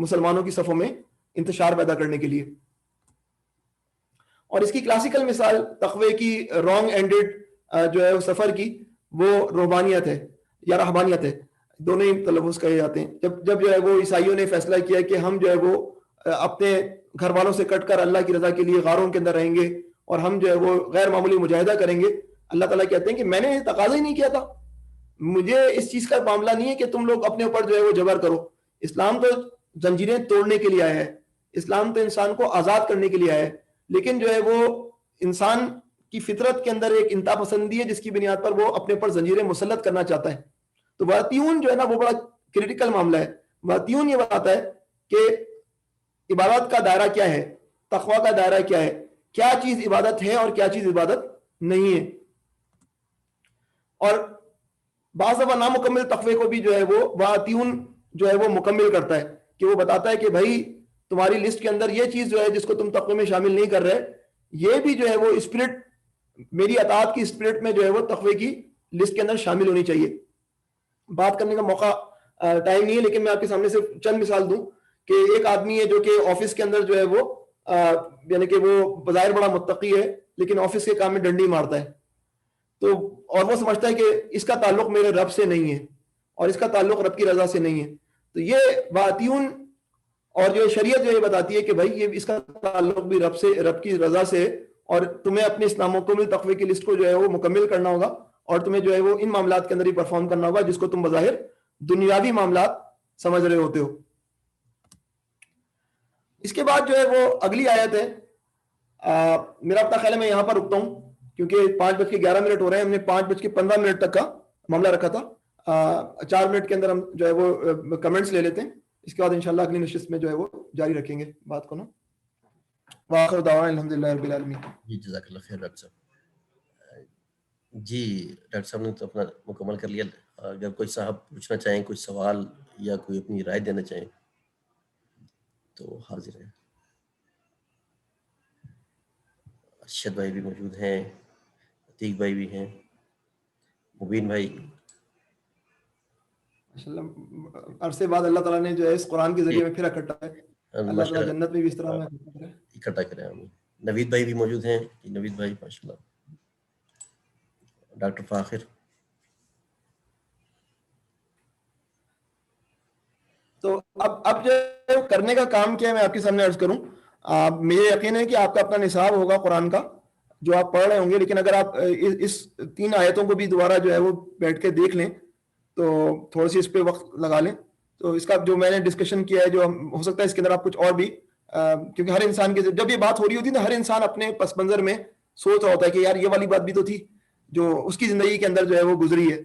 مسلمانوں کی صفوں میں انتشار پیدا کرنے کے لیے. اور اس کی کلاسیکل مثال تقوی کی رانگ اینڈڈ جو ہے سفر کی وہ روحانیت ہے یا رہبانیت ہے، دونوں ہی تلفظ کہے جاتے ہیں. جب جو ہے وہ عیسائیوں نے فیصلہ کیا کہ ہم جو ہے وہ اپنے گھر والوں سے کٹ کر اللہ کی رضا کے لیے غاروں کے اندر رہیں گے اور ہم جو ہے وہ غیر معمولی مجاہدہ کریں گے، اللہ تعالیٰ کہتے ہیں کہ میں نے تقاضا ہی نہیں کیا تھا، مجھے اس چیز کا معاملہ نہیں ہے کہ تم لوگ اپنے اوپر جو ہے وہ جبر کرو. اسلام تو زنجیریں توڑنے کے لیے آیا ہے، اسلام تو انسان کو آزاد کرنے کے لیے آیا ہے، لیکن جو ہے وہ انسان کی فطرت کے اندر ایک انتہا پسندی ہے جس کی بنیاد پر وہ اپنے اوپر زنجیریں مسلط کرنا چاہتا ہے. تو وَأَطِیعُونِ جو ہے نا وہ بڑا کریٹیکل معاملہ ہے. وَأَطِیعُونِ یہ بتاتا ہے کہ عبادت کا دائرہ کیا ہے، تقوی کا دائرہ کیا ہے. کیا چیز عبادت ہے اور کیا چیز عبادت نہیں ہے. اور بعض دفعہ نامکمل تقوی کو بھی جو ہے وہ واطیون جو ہے وہ مکمل کرتا ہے کہ وہ بتاتا ہے کہ بھائی تمہاری لسٹ کے اندر یہ چیز جو ہے جس کو تم تقوی میں شامل نہیں کر رہے, یہ بھی جو ہے وہ اسپرٹ, میری اطاعت کی اسپرٹ میں جو ہے وہ تقوی کی لسٹ کے اندر شامل ہونی چاہیے. بات کرنے کا موقع ٹائم نہیں ہے, لیکن میں آپ کے سامنے سے چند مثال دوں کہ ایک آدمی ہے جو کہ آفس کے اندر جو ہے وہ یعنی کہ وہ بظاہر بڑا متقی ہے لیکن آفس کے کام میں ڈنڈی مارتا ہے, تو اور وہ سمجھتا ہے کہ اس کا تعلق میرے رب سے نہیں ہے اور اس کا تعلق رب کی رضا سے نہیں ہے. تو یہ واطیون اور جو شریعت جو یہ بتاتی ہے کہ بھائی یہ اس کا تعلق بھی رب سے, رب کی رضا سے, اور تمہیں اپنے اسلام مکمل تقوی کی لسٹ کو جو ہے وہ مکمل کرنا ہوگا اور تمہیں جو ہے وہ ان معاملات کے اندر ہی پرفارم کرنا ہوگا جس کو تم بظاہر دنیاوی معاملات سمجھ رہے ہوتے ہو. اس کے بعد جو ہے وہ اگلی آیت ہے, میرا اپنا خیال ہے میں یہاں پر رکتا ہوں کیونکہ 5:11 ہو رہے ہیں, ہم نے 5:15 تک کا معاملہ رکھا تھا. 4 منٹ کے اندر ہم جو ہے وہ کمنٹس لے لیتے ہیں, اس کے بعد انشاءاللہ اگلی نشست میں جو ہے وہ جاری رکھیں گے بات کو نا. وآخر دعوانا الحمدللہ رب العالمین. جی جزاک اللہ خیر ڈاکٹر صاحب. جی ڈاکٹر صاحب نے تو اپنا مکمل کر لیا. اگر کوئی صاحب پوچھنا چاہیں کوئی سوال یا کوئی اپنی رائے دینا چاہیں تو حاضر ہیں. ارشد بھائی بھی موجود ہیں, عتیق بھائی بھی ہیں, مبین بھائی. ماشاءاللہ عرصے بعد اللہ تعالیٰ نے جو ہے اس قرآن کے ذریعے میں پھر اکٹھا ہے. اللہ تعالیٰ جنت میں بھی اس طرح میں اکٹھا کریں. ہمیں نوید بھائی بھی موجود ہیں. نوید بھائی ماشاءاللہ. ڈاکٹر فاخر. تو اب جو کرنے کا کام کیا ہے میں آپ کے سامنے عرض کروں. مجھے یقین ہے کہ آپ کا اپنا نصاب ہوگا قرآن کا جو آپ پڑھ رہے ہوں گے, لیکن اگر آپ اس 3 آیتوں کو بھی دوبارہ جو ہے وہ بیٹھ کے دیکھ لیں تو تھوڑا سی اس پہ وقت لگا لیں. تو اس کا جو میں نے ڈسکشن کیا ہے, جو ہو سکتا ہے اس کے اندر آپ کچھ اور بھی, کیونکہ ہر انسان کے جب یہ بات ہو رہی ہوتی ہے نا, ہر انسان اپنے پس منظر میں سوچ رہا ہوتا ہے کہ یار یہ والی بات بھی تو تھی جو اس کی زندگی کے اندر جو ہے وہ گزری ہے.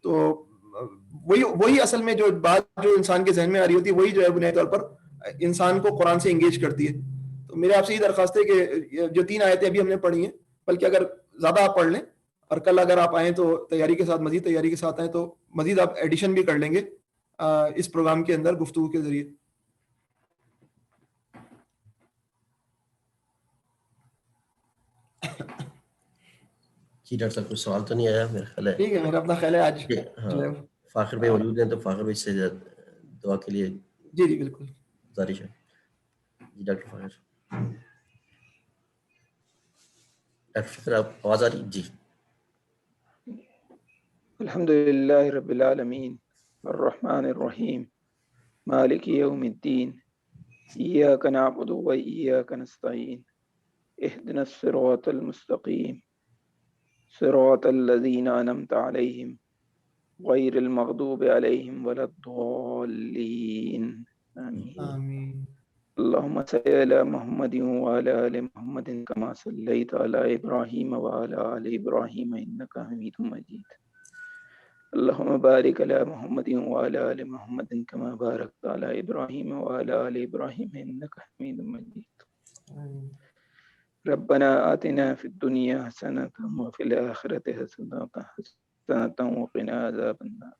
تو وہی اصل میں جو بات جو انسان کے ذہن میں آ رہی ہوتی ہے وہی جو ہے بنیادی طور پر انسان کو قرآن سے انگیج کرتی ہے. تو میرے آپ سے یہ درخواست ہے کہ جو 3 آیتیں ابھی ہم نے پڑھی ہیں, بلکہ اگر زیادہ آپ پڑھ لیں اور کل اگر آپ آئیں تو تیاری کے ساتھ, مزید تیاری کے ساتھ آئیں تو مزید آپ ایڈیشن بھی کر لیں گے اس پروگرام کے اندر گفتگو کے ذریعے. جی ڈاکٹر صاحب کوئی سوال تو نہیں آیا میرا خیال ہے. ٹھیک ہے, میرا اپنا خیال ہے آج ہاں فاخر بھائی موجود ہیں تو فاخر بھائی سے دعا کے لیے جی بالکل گزارش ہے. جی ڈاکٹر فاخر. ڈاکٹر فاخر آپ آواز آ رہی؟ جی. الحمدللہ رب العالمین الرحمن الرحیم مالک یوم الدین ایاک نعبد و ایاک نستعین اہدنا الصراط المستقیم صراط الذین انعمت علیہم غیر المغضوب علیہم ولا الضالین آمین. آمین. اللهم صل على محمد وعلى آل محمد كما صليت على إبراهيم وعلى آل إبراهيم إنك حميد مجيد. اللهم بارك على محمد وعلى آل محمد كما باركت على إبراهيم وعلى آل إبراهيم إنك حميد مجيد. ربنا آتنا في الدنيا حسنة وفي الآخرة حسنة وقنا عذاب النار.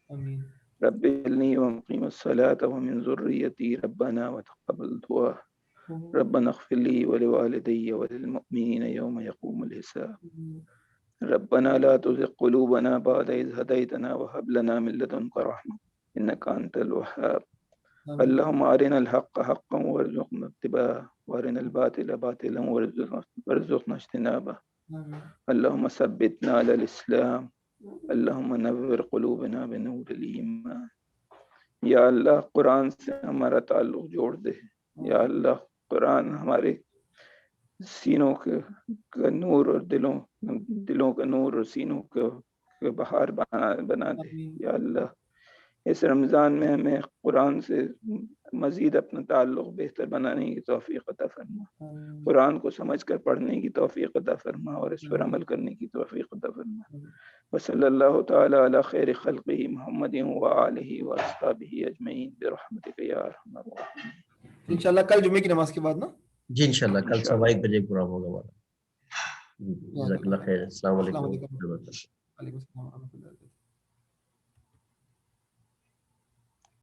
آمین. رب اجعلني ومقيم الصلاة ومن ذريتي ربنا وتقبل دعاء. ربنا اغفر لي ولوالدي وللمؤمنين يوم يقوم الحساب. ربنا لا تزغ قلوبنا بعد إذ هديتنا وهب لنا من لدنك رحمة إنك أنت الوهاب. اللهم أرنا الحق حقا وارزقنا اتباعه وأرنا الباطل باطلا وارزقنا اجتنابه. اللهم ثبتنا على الإسلام. اللهم نور قلوبنا بنور الایمان. یا اللہ قرآن سے ہمارا تعلق جوڑ دے. یا اللہ قرآن ہمارے سینوں کا نور اور دلوں کا نور اور سینوں کا بہار بنا دے. یا اللہ اس رمضان میں ہمیں قرآن سے مزید اپنا تعلق بہتر بنانے کی توفیق عطا فرما. قرآن کو سمجھ کر پڑھنے کی توفیق عطا فرما اور اس پر عمل کرنے کی توفیق عطا فرما. وصلی اللہ تعالی علی خیر خلقہ محمد وآلہ واصحابہ اجمعین برحمتک یا ارحم الراحمین. انشاءاللہ کل جمعے کی نماز کے بعد نا جی انشاءاللہ کل انشاءاللہ۔ 1:15 پروگرام ہوگا ہمارا. جزاک اللہ خیر. السلام السلام علیکم. علیکم وعلیکم السلام ورحمۃ اللہ.